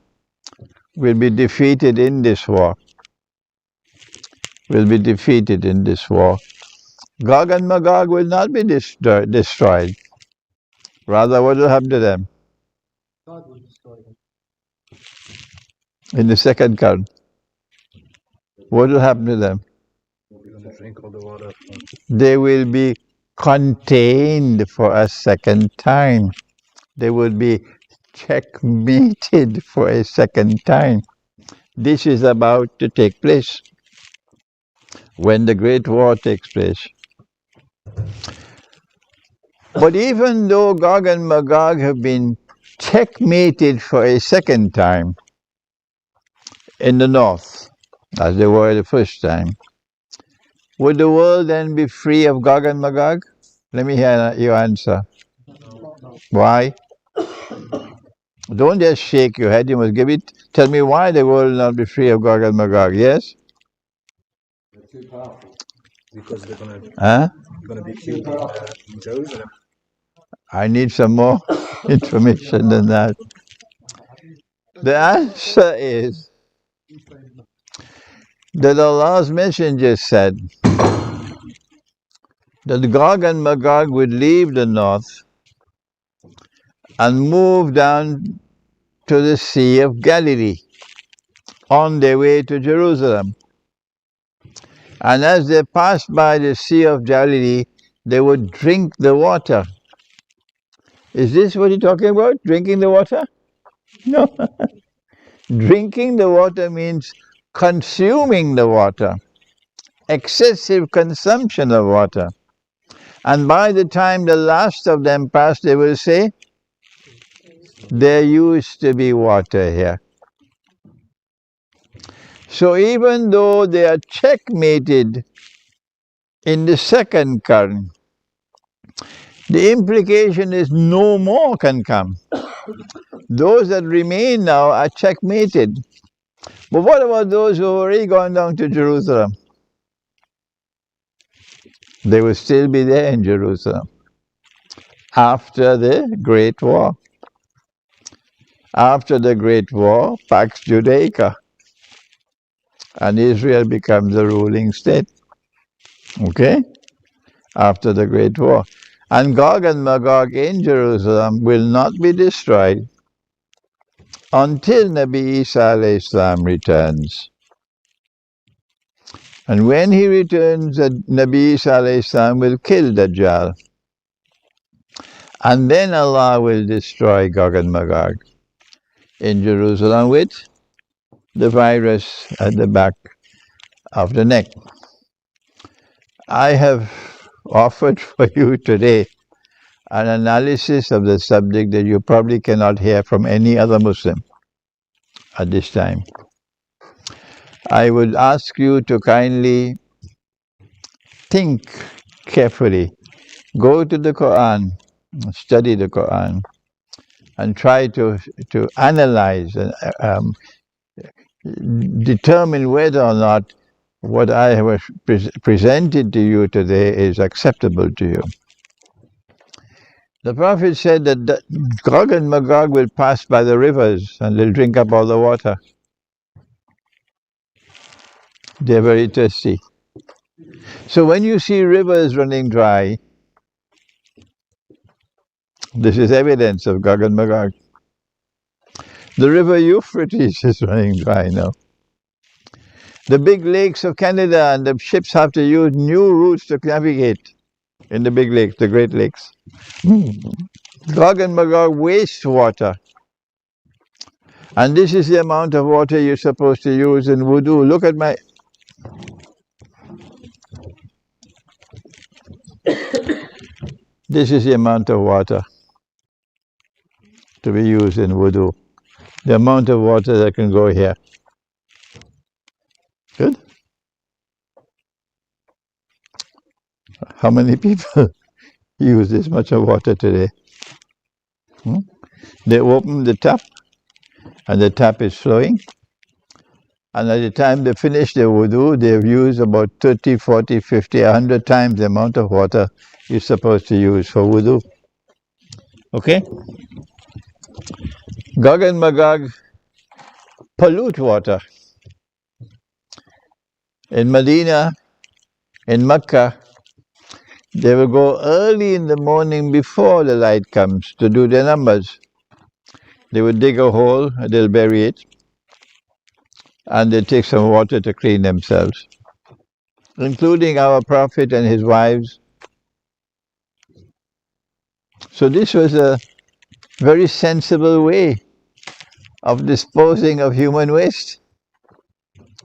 will be defeated in this war. Will be defeated in this war. Gog and Magog will not be destroyed. Rather, what will happen to them? God will destroy them. In the second QARN. What will happen to them? We're going to drink all the water. They will be contained for a second time. They will be checkmated for a second time. This is about to take place when the Great War takes place. But even though Gog and Magog have been checkmated for a second time in the north, as they were the first time, would the world then be free of Gog and Magog? Let me hear your answer. Why? Don't just shake your head, you must give it. Tell me why the world will not be free of Gog and Magog, yes? They're too powerful. Because they're going to be killed in Jerusalem. I need some more information than that. The answer is that Allah's messenger said that Gog and Magog would leave the north and move down to the Sea of Galilee on their way to Jerusalem. And as they passed by the Sea of Galilee, they would drink the water. Is this what you're talking about? Drinking the water? No. Drinking the water means consuming the water, excessive consumption of water. And by the time the last of them passed, they will say, there used to be water here. So even though they are checkmated in the second QARN, the implication is no more can come. Those that remain now are checkmated. But what about those who have already gone down to Jerusalem? They will still be there in Jerusalem after the Great War. After the Great War, Pax Judaica, and Israel becomes the ruling state. Okay? After the Great War. And Gog and Magog in Jerusalem will not be destroyed until Nabi Isa alayhi salam returns. And when he returns, Nabi Isa alayhi salam will kill Dajjal. And then Allah will destroy Gog and Magog in Jerusalem with the virus at the back of the neck. I have offered for you today an analysis of the subject that you probably cannot hear from any other Muslim at this time. I would ask you to kindly think carefully. Go to the Quran, study the Quran, and try to analyze and determine whether or not what I have presented to you today is acceptable to you. The Prophet said that Gog and Magog will pass by the rivers and they'll drink up all the water. They're very thirsty. So when you see rivers running dry, this is evidence of Gog and Magog. The river Euphrates is running dry now. The big lakes of Canada, and the ships have to use new routes to navigate in the big lakes, the Great Lakes. Gog and Magog waste water. And this is the amount of water you're supposed to use in wudu. Look at my... This is the amount of water to be used in wudu. The amount of water that can go here. Good? How many people use this much of water today? They open the tap, and the tap is flowing. And at the time they finish their wudu, they've used about 30, 40, 50, 100 times the amount of water you're supposed to use for wudu. Okay? Gog and Magog pollute water. In Medina, in Mecca, they will go early in the morning before the light comes to do their numbers. They would dig a hole, they'll bury it. and they take some water to clean themselves, including our Prophet and his wives. So this was a very sensible way of disposing of human waste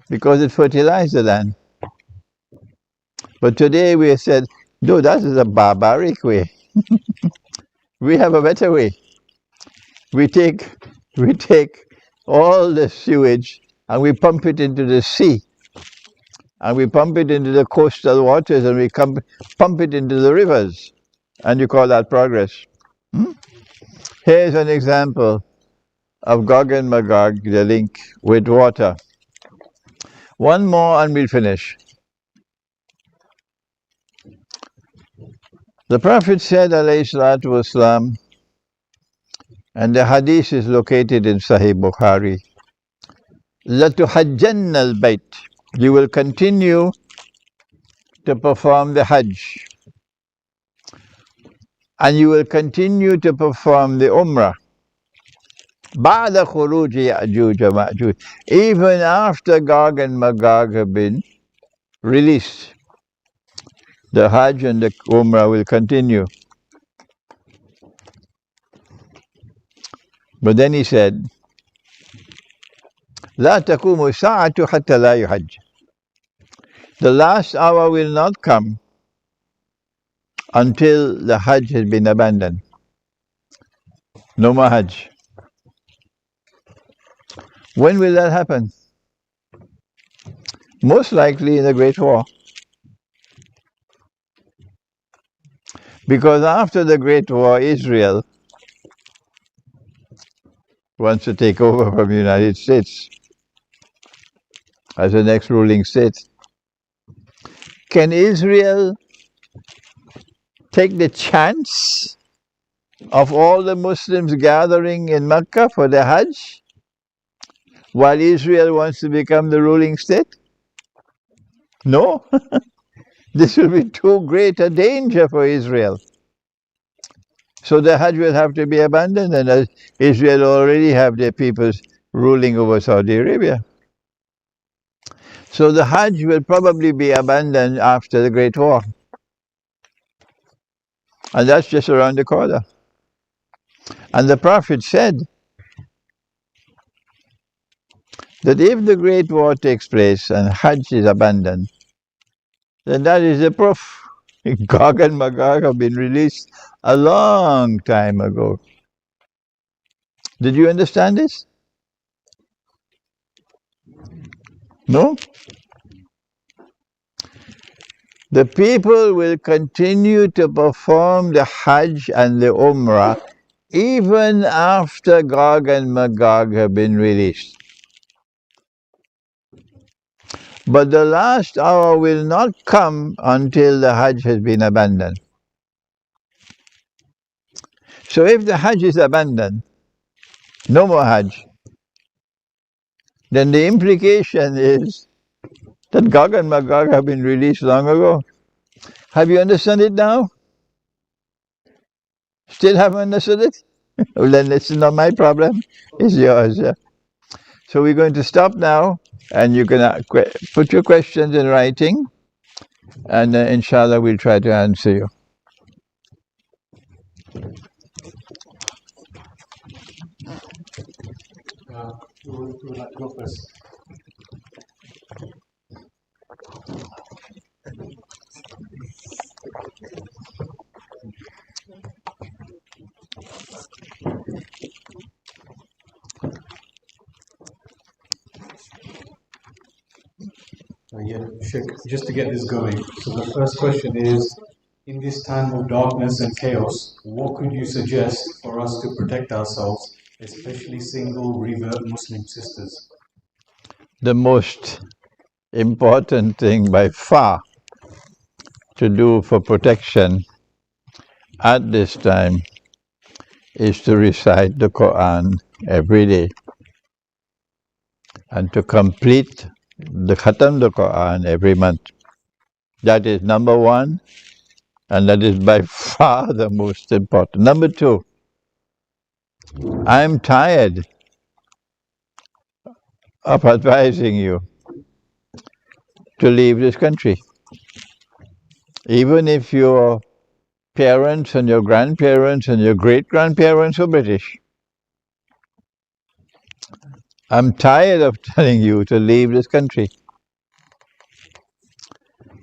because it fertilized the land. But today we have said, no, that is a barbaric way. We have a better way. We take all the sewage and we pump it into the sea, and we pump it into the coastal waters, and we pump it into the rivers, and you call that progress. Here's an example of Gog and Magog, the link with water. One more and we'll finish. The Prophet said, alayhi salatu wasalam, and the hadith is located in Sahih Bukhari, لَتُحَجَّنَّ الْبَيْتِ, you will continue to perform the Hajj, and you will continue to perform the Umrah, بَعْدَ خُرُوجِ يَأْجُوجَ وَمَأْجُوجَ, even after Gog and Magog have been released. The Hajj and the Umrah will continue. But then he said, لا تقوم الساعة حتى لا يحج. The last hour will not come until the Hajj has been abandoned. No more Hajj. When will that happen? Most likely in the Great War. Because after the Great War, Israel wants to take over from the United States as the next ruling state. Can Israel take the chance of all the Muslims gathering in Mecca for the Hajj while Israel wants to become the ruling state? No. This will be too great a danger for Israel. So the Hajj will have to be abandoned, and Israel already have their peoples ruling over Saudi Arabia. So the Hajj will probably be abandoned after the Great War. And that's just around the corner. And the Prophet said that if the Great War takes place and Hajj is abandoned, then that is the proof. Gog and Magog have been released a long time ago. Did you understand this? No? The people will continue to perform the Hajj and the Umrah even after Gog and Magog have been released. But the last hour will not come until the Hajj has been abandoned. So if the Hajj is abandoned, no more Hajj, then the implication is that Gog and Magog have been released long ago. Have you understood it now? Still haven't understood it? Well, then it's not my problem, it's yours. Yeah. So we're going to stop now, and you can put your questions in writing, and inshallah we'll try to answer you. Who would like to go first? Yeah, Sheikh, just to get this going. So the first question is, in this time of darkness and chaos, what could you suggest for us to protect ourselves, especially single revert Muslim sisters? The most important thing by far to do for protection at this time is to recite the Quran every day and to complete the Khatam the Quran every month. That is number one, and that is by far the most important. Number two, I'm tired of advising you to leave this country. Even if your parents and your grandparents and your great-grandparents were British. I'm tired of telling you to leave this country,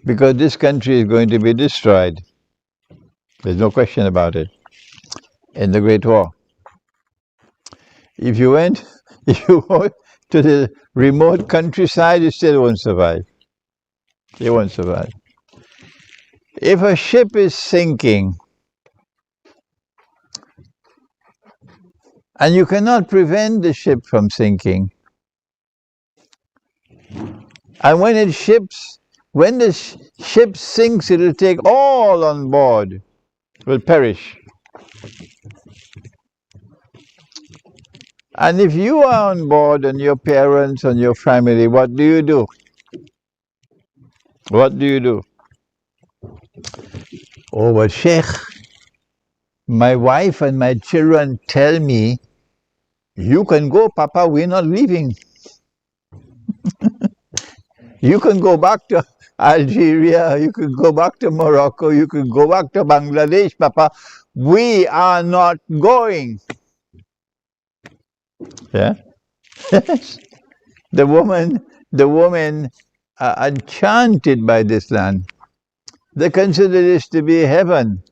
because this country is going to be destroyed. There's no question about it. In the Great War. If you went to the remote countryside, you still won't survive. You won't survive. If a ship is sinking, and you cannot prevent the ship from sinking, and when the ship sinks, it will take all on board, will perish. And if you are on board and your parents and your family, what do you do? What do you do? Oh, but Sheikh, my wife and my children tell me, you can go, Papa, we're not leaving. You can go back to Algeria, you can go back to Morocco, you can go back to Bangladesh, Papa. We are not going. Yeah? The women are enchanted by this land. They consider this to be heaven.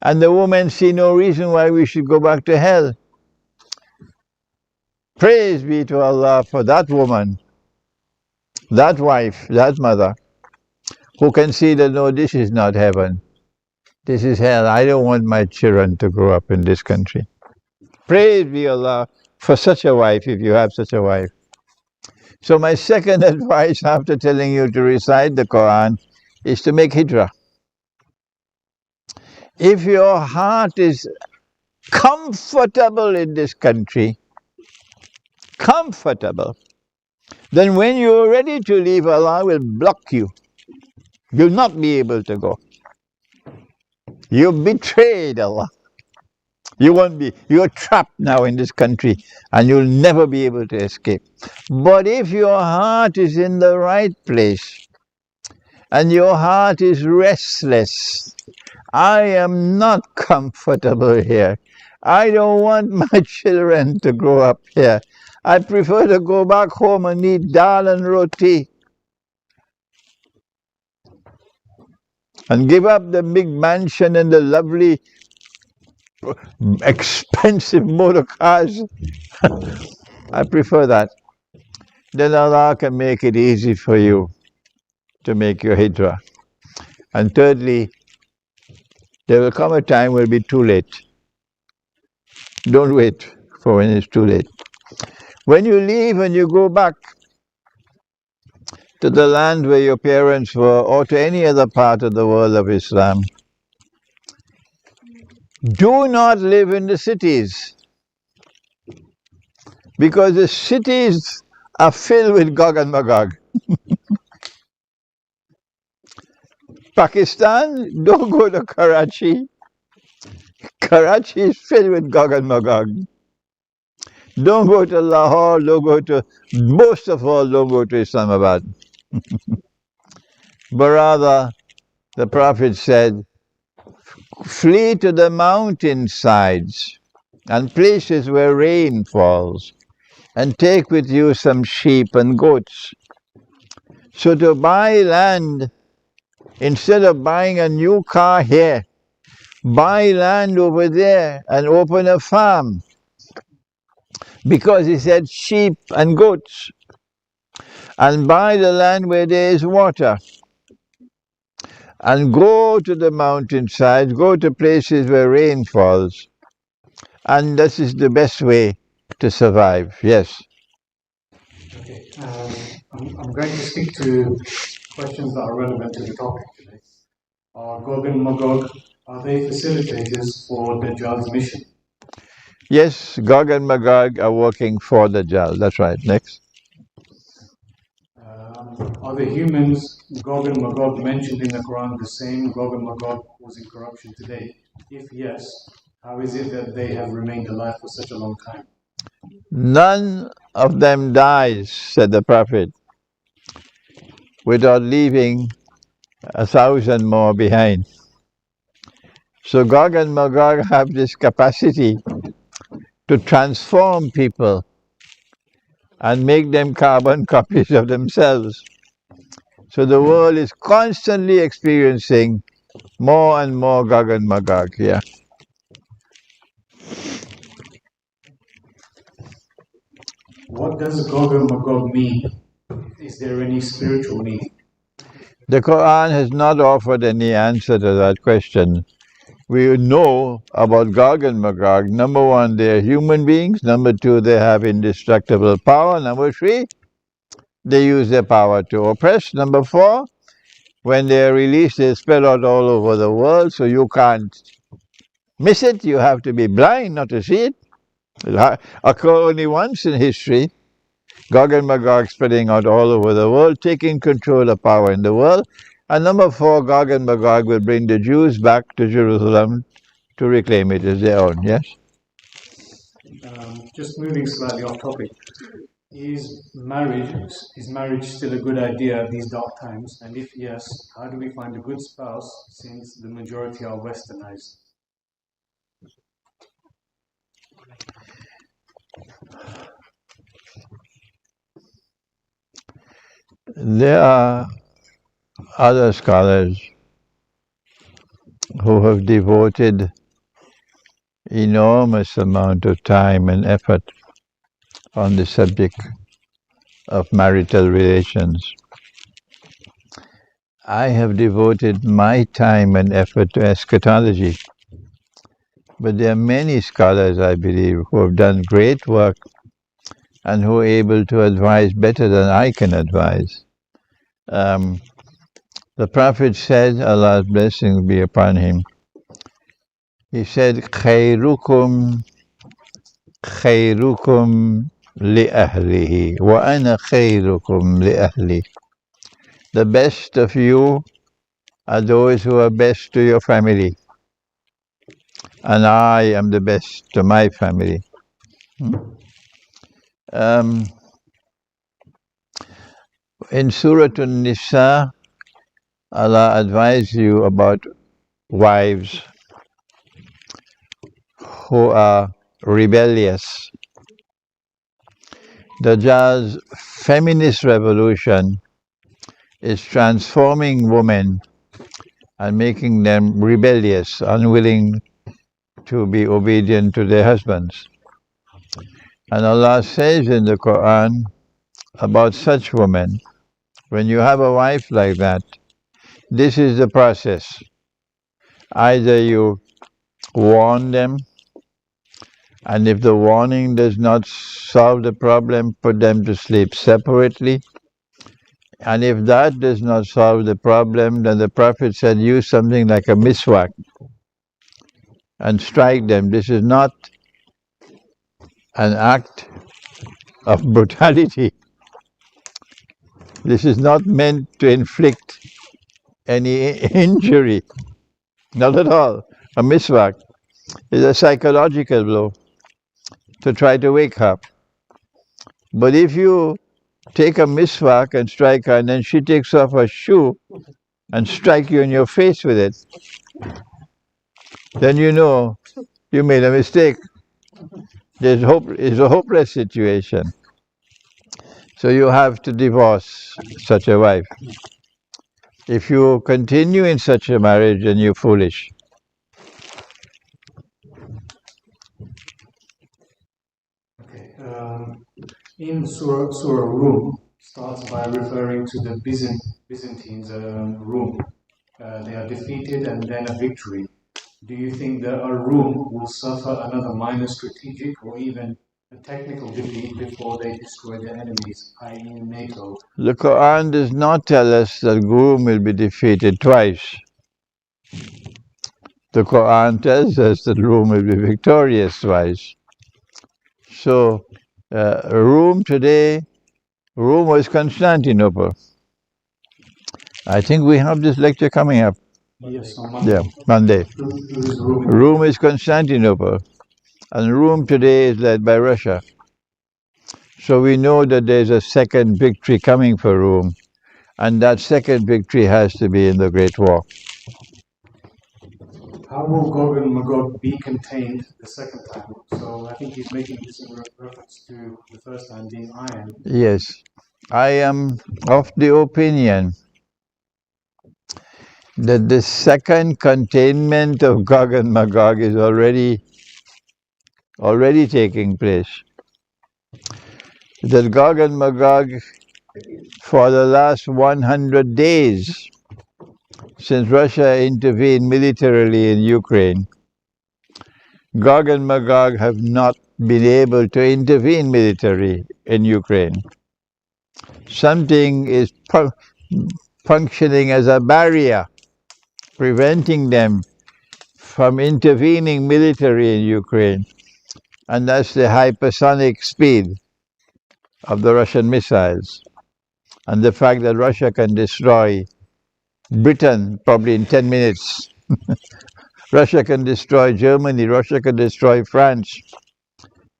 And the women see no reason why we should go back to hell. Praise be to Allah for that woman, that wife, that mother, who can see that, no, this is not heaven. This is hell. I don't want my children to grow up in this country. Praise be Allah for such a wife, if you have such a wife. So my second advice, after telling you to recite the Quran, is to make hijrah. If your heart is comfortable in this country, comfortable, then when you're ready to leave, Allah will block you. You'll not be able to go. You betrayed Allah. You won't be. You're trapped now in this country and you'll never be able to escape. But if your heart is in the right place and your heart is restless, I am not comfortable here. I don't want my children to grow up here. I prefer to go back home and eat dal and roti and give up the big mansion and the lovely expensive motor cars. I prefer that. Then Allah can make it easy for you to make your hijrah. And thirdly, there will come a time when it will be too late. Don't wait for when it's too late. When you leave and you go back to the land where your parents were, or to any other part of the world of Islam, do not live in the cities, because the cities are filled with Gog and Magog. Pakistan, don't go to Karachi. Karachi is filled with Gog and Magog. Don't go to Lahore, most of all, don't go to Islamabad. But rather, the Prophet said, flee to the mountainsides and places where rain falls, and take with you some sheep and goats. So to buy land, instead of buying a new car here, buy land over there and open a farm. Because he said sheep and goats. And buy the land where there is water. And go to the mountainsides, go to places where rain falls. And this is the best way to survive. Yes. Okay. I'm going to stick to questions that are relevant to the topic today. Gog and Magog, are they facilitators for the Dajjal's mission? Yes, Gog and Magog are working for the Dajjal. That's right. Next. Are the humans, Gog and Magog, mentioned in the Quran the same Gog and Magog was in corruption today? If yes, how is it that they have remained alive for such a long time? None of them dies, said the Prophet, without leaving 1,000 more behind. So Gog and Magog have this capacity to transform people and make them carbon copies of themselves. So the world is constantly experiencing more and more Gog and Magog here. What does Gog and Magog mean? Is there any spiritual meaning? The Quran has not offered any answer to that question. We know about Gog and Magog. Number one, they are human beings. Number two, they have indestructible power. Number three, they use their power to oppress. Number four, when they are released, they spread out all over the world, so you can't miss it. You have to be blind not to see it. It occurred only once in history. Gog and Magog spreading out all over the world, taking control of power in the world. And number four, Gog and Magog will bring the Jews back to Jerusalem to reclaim it as their own, yes? Just moving slightly off topic, is marriage still a good idea at these dark times? And if yes, how do we find a good spouse since the majority are westernized? There are other scholars who have devoted enormous amount of time and effort on the subject of marital relations. I have devoted my time and effort to eschatology, but there are many scholars, I believe, who have done great work and who are able to advise better than I can advise. The Prophet said, Allah's blessings be upon him, he said, خيركم لأهله وأنا خيركم لأهلي. The best of you are those who are best to your family, and I am the best to my family. In Surah An-Nisa, Allah advised you about wives who are rebellious. Dajjal's feminist revolution is transforming women and making them rebellious, unwilling to be obedient to their husbands. And Allah says in the Quran about such women, when you have a wife like that, this is the process. Either you warn them, and if the warning does not solve the problem, put them to sleep separately. And if that does not solve the problem, then the Prophet said, use something like a miswak and strike them. This is not an act of brutality. This is not meant to inflict any injury. Not at all. A miswak is a psychological blow to try to wake her up. But if you take a miswak and strike her, and then she takes off her shoe and strike you in your face with it, then you know you made a mistake. It's a hopeless situation. So you have to divorce such a wife. If you continue in such a marriage, then you're foolish. Okay. In Surah Rum starts by referring to the Byzantines' Rum. They are defeated and then a victory. Do you think that a Rum will suffer another minor strategic or even a technical defeat before they destroy their enemies, i.e. NATO? The Quran does not tell us that Rum will be defeated twice. The Quran tells us that Rum will be victorious twice. So, Rome today, Rome was Constantinople. I think we have this lecture coming up. Yes, on Monday. Yeah, Monday. Rome is Constantinople, and Rome today is led by Russia. So we know that there's a second victory coming for Rome, and that second victory has to be in the Great War. How will Gog and Magog be contained the second time? So I think he's making this in reference to the first time being iron. Yes, I am of the opinion that the second containment of Gog and Magog is already taking place. That Gog and Magog, for the last 100 days, since Russia intervened militarily in Ukraine, Gog and Magog have not been able to intervene militarily in Ukraine. Something is functioning as a barrier, preventing them from intervening militarily in Ukraine, and that's the hypersonic speed of the Russian missiles, and the fact that Russia can destroy Britain probably in 10 minutes. Russia can destroy Germany, Russia can destroy France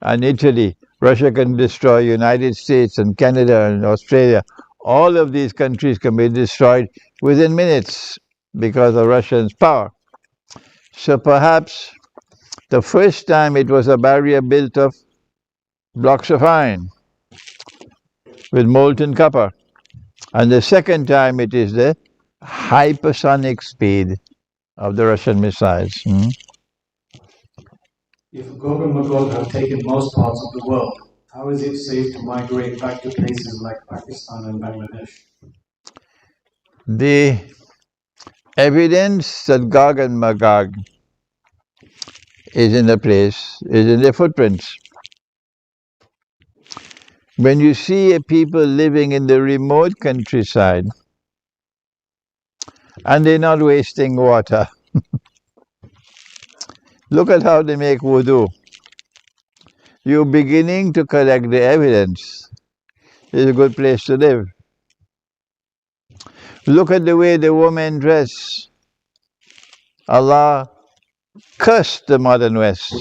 and Italy, Russia can destroy United States and Canada and Australia. All of these countries can be destroyed within minutes because of Russia's power. So perhaps the first time it was a barrier built of blocks of iron with molten copper. And the second time it is the hypersonic speed of the Russian missiles. If Gog and Magog have taken most parts of the world, how is it safe to migrate back to places like Pakistan and Bangladesh? The evidence that Gog and Magog is in a place is in their footprints. When you see a people living in the remote countryside and they're not wasting water, look at how they make wudu. You're beginning to collect the evidence. It's a good place to live. Look at the way the women dress. Allah cursed the modern West.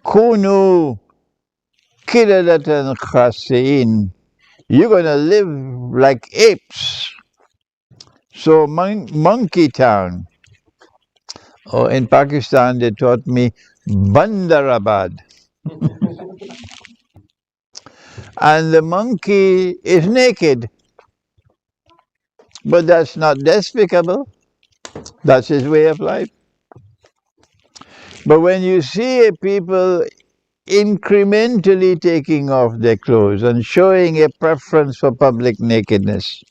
Kunu kiradatan khasiin. You're going to live like apes. So Monkey Town. Oh, in Pakistan they taught me Bandarabad. And the monkey is naked. But that's not despicable. That's his way of life. But when you see a people incrementally taking off their clothes and showing a preference for public nakedness,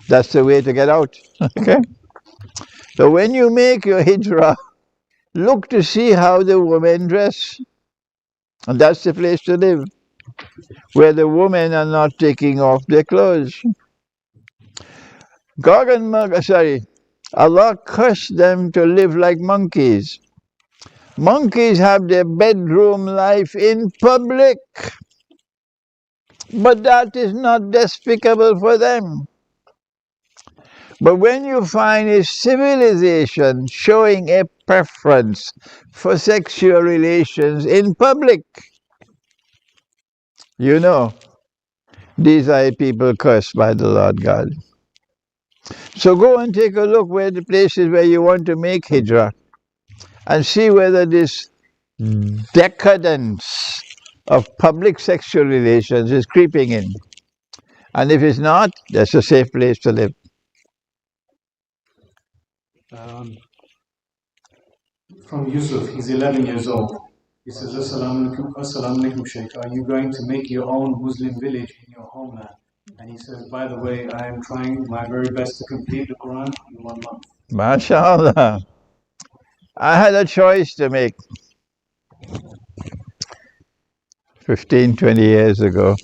that's the way to get out. Okay? So when you make your hijrah, look to see how the women dress. And that's the place to live, where the women are not taking off their clothes. Gog and Magog, Allah cursed them to live like monkeys. Monkeys have their bedroom life in public, but that is not despicable for them. But when you find a civilization showing a preference for sexual relations in public, you know, these are people cursed by the Lord God. So go and take a look where the places where you want to make hijrah and see whether this decadence of public sexual relations is creeping in. And if it's not, that's a safe place to live. From Yusuf, he's 11 years old. He says, Assalamu alaikum, Shaykh. Are you going to make your own Muslim village in your homeland? And he says, by the way, I am trying my very best to complete the Quran in 1 month. MashaAllah. I had a choice to make 15, 20 years ago.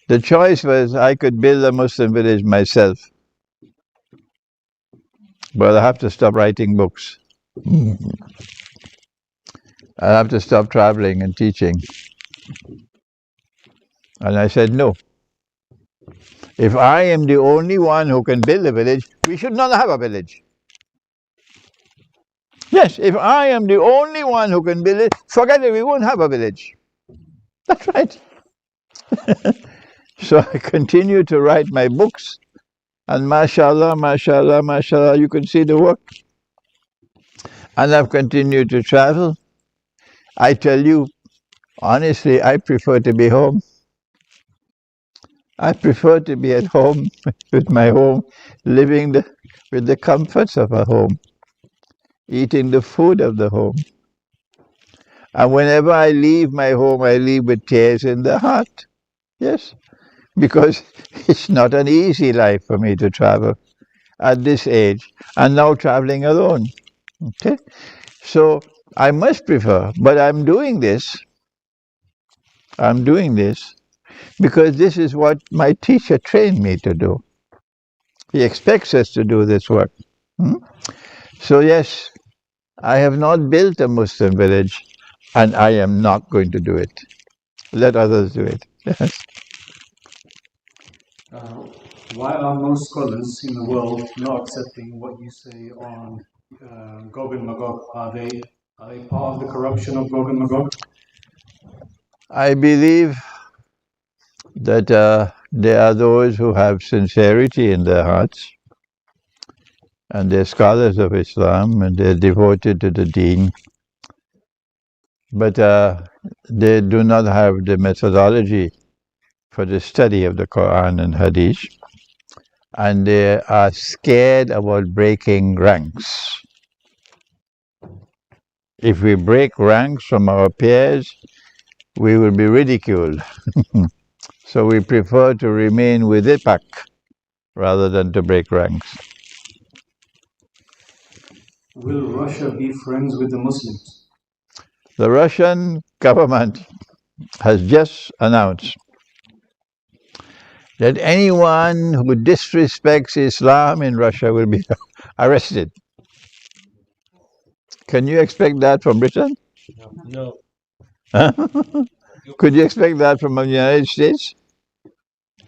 The choice was I could build a Muslim village myself, but I have to stop writing books. I have to stop traveling and teaching. And I said, no. If I am the only one who can build a village, we should not have a village. Yes, if I am the only one who can build it, forget it, we won't have a village. That's right. So I continue to write my books, and mashallah, mashallah, mashallah, you can see the work. And I've continued to travel. I tell you, honestly, I prefer to be home. I prefer to be at home with my home, living with the comforts of a home, eating the food of the home. And whenever I leave my home, I leave with tears in the heart. Yes, because it's not an easy life for me to travel at this age, and now traveling alone. Okay, so I must prefer, but I'm doing this. I'm doing this because this is what my teacher trained me to do. He expects us to do this work. Hmm? So yes, I have not built a Muslim village, and I am not going to do it. Let others do it. Why are most scholars in the world not accepting what you say on Gog and Magog? Are they part of the corruption of Gog and Magog? I believe that there are those who have sincerity in their hearts, and they're scholars of Islam, and they're devoted to the deen, but they do not have the methodology for the study of the Quran and Hadith, and they are scared about breaking ranks. If we break ranks from our peers, we will be ridiculed. So we prefer to remain with the pack rather than to break ranks. Will Russia be friends with the Muslims? The Russian government has just announced that anyone who disrespects Islam in Russia will be arrested. Can you expect that from Britain? No. Could you expect that from the United States?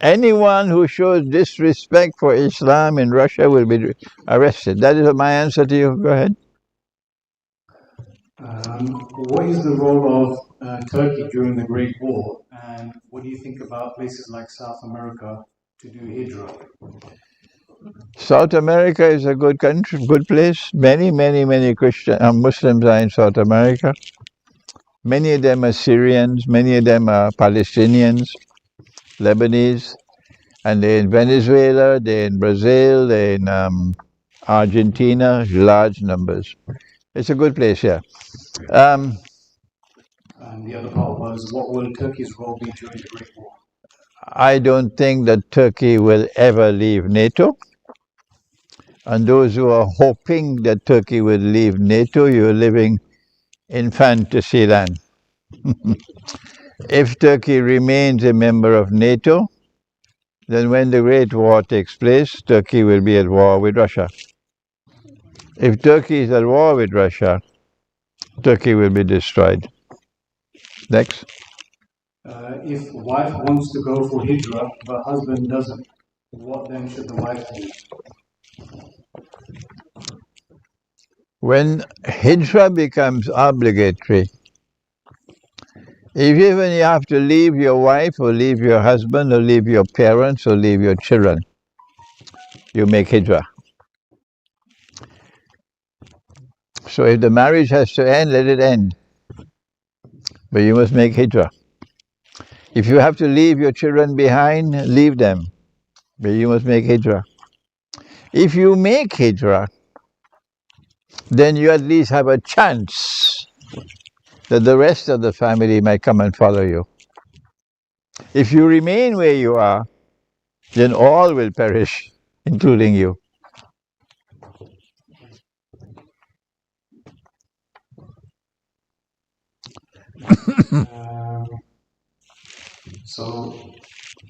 Anyone who shows disrespect for Islam in Russia will be arrested. That is my answer to you. Go ahead. What is the role of Turkey during the Great War, and what do you think about places like South America to do hijrah? South America is a good country, good place. Many Muslims are in South America. Many of them are Syrians, many of them are Palestinians, Lebanese, and they're in Venezuela, they're in Brazil, they're in Argentina, large numbers. It's a good place, yeah. And the other part was, what will Turkey's role be during the Great War? I don't think that Turkey will ever leave NATO. And those who are hoping that Turkey will leave NATO, you're living in fantasy land. If Turkey remains a member of NATO, then when the Great War takes place, Turkey will be at war with Russia. If Turkey is at war with Russia, Turkey will be destroyed. Next. If wife wants to go for hijrah, but husband doesn't, what then should the wife do? When hijrah becomes obligatory, if even you have to leave your wife or leave your husband or leave your parents or leave your children, you make hijrah. So if the marriage has to end, let it end. But you must make hijrah. If you have to leave your children behind, leave them. But you must make hijrah. If you make hijrah, then you at least have a chance that the rest of the family might come and follow you. If you remain where you are, then all will perish, including you. So,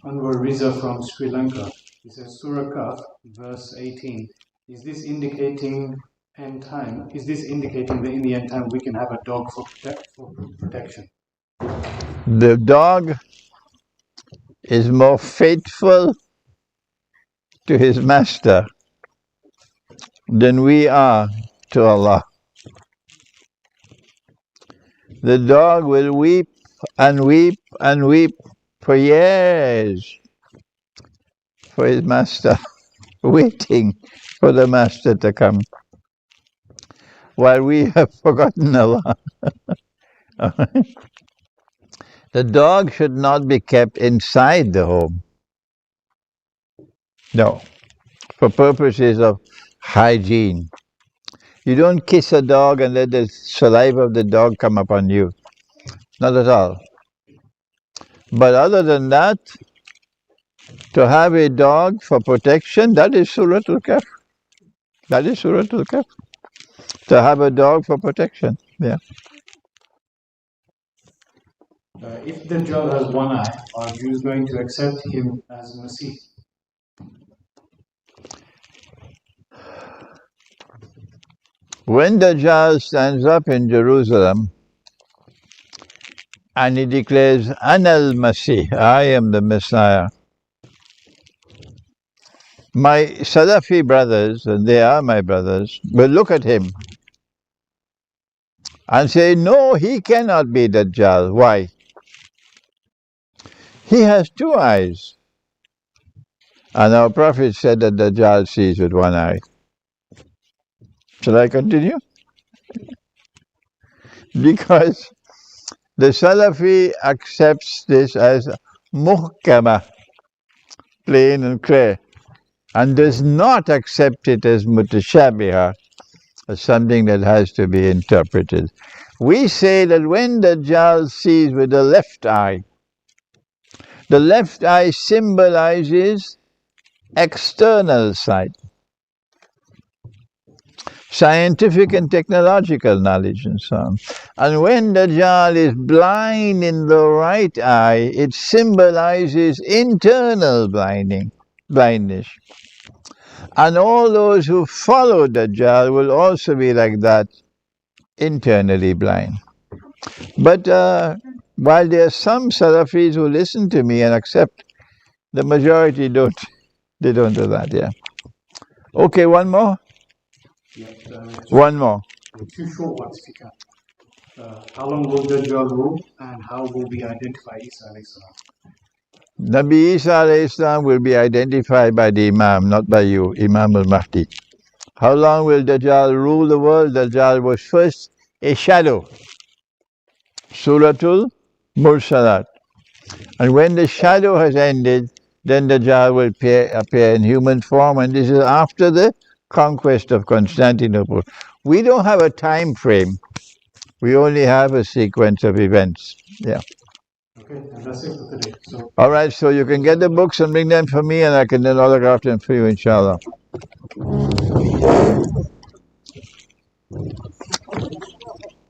Anwar Riza from Sri Lanka, he says, Surah Kahf, verse 18, is this indicating end time? Is this indicating that in the end time we can have a dog for protection? The dog is more faithful to his master than we are to Allah. the dog will weep and weep and weep for years for his master, waiting for the master to come, while we have forgotten Allah. The dog should not be kept inside the home. No, for purposes of hygiene. You don't kiss a dog and let the saliva of the dog come upon you. Not at all. But other than that, to have a dog for protection, that is Surah Al-Kahf. That is Surah Al-Kahf. To have a dog for protection. Yeah. If Dajjal has one eye, are Jews going to accept him as Masih? When Dajjal stands up in Jerusalem and he declares, Anal Masih, I am the Messiah, my Salafi brothers, and they are my brothers, will look at him and say, no, he cannot be Dajjal. Why? He has two eyes. And our Prophet said that Dajjal sees with one eye. Shall I continue? Because the Salafi accepts this as muhkama, plain and clear, and does not accept it as mutashabiha, as something that has to be interpreted. We say that when Dajjal sees with the left eye symbolizes external sight, scientific and technological knowledge and so on. And when Dajjal is blind in the right eye, it symbolizes internal blindness. And all those who follow Dajjal will also be like that, internally blind. But while there are some Salafis who listen to me and accept, the majority don't. They don't do that, yeah. Okay, one more? Yeah, one more. Two short ones if you can. How long will Dajjal rule and how will we identify Isa alayhi salam? Nabi Isa alayhi salam will be identified by the Imam, not by you, Imam al-Mahdi. How long will Dajjal rule the world? Dajjal was first a shadow. Suratul Mursalat. And when the shadow has ended, then Dajjal will appear in human form, and this is after the conquest of Constantinople. We don't have a time frame. We only have a sequence of events. Yeah. Okay, and that's it for today. So, all right, so you can get the books and bring them for me, and I can then autograph them for you, inshallah.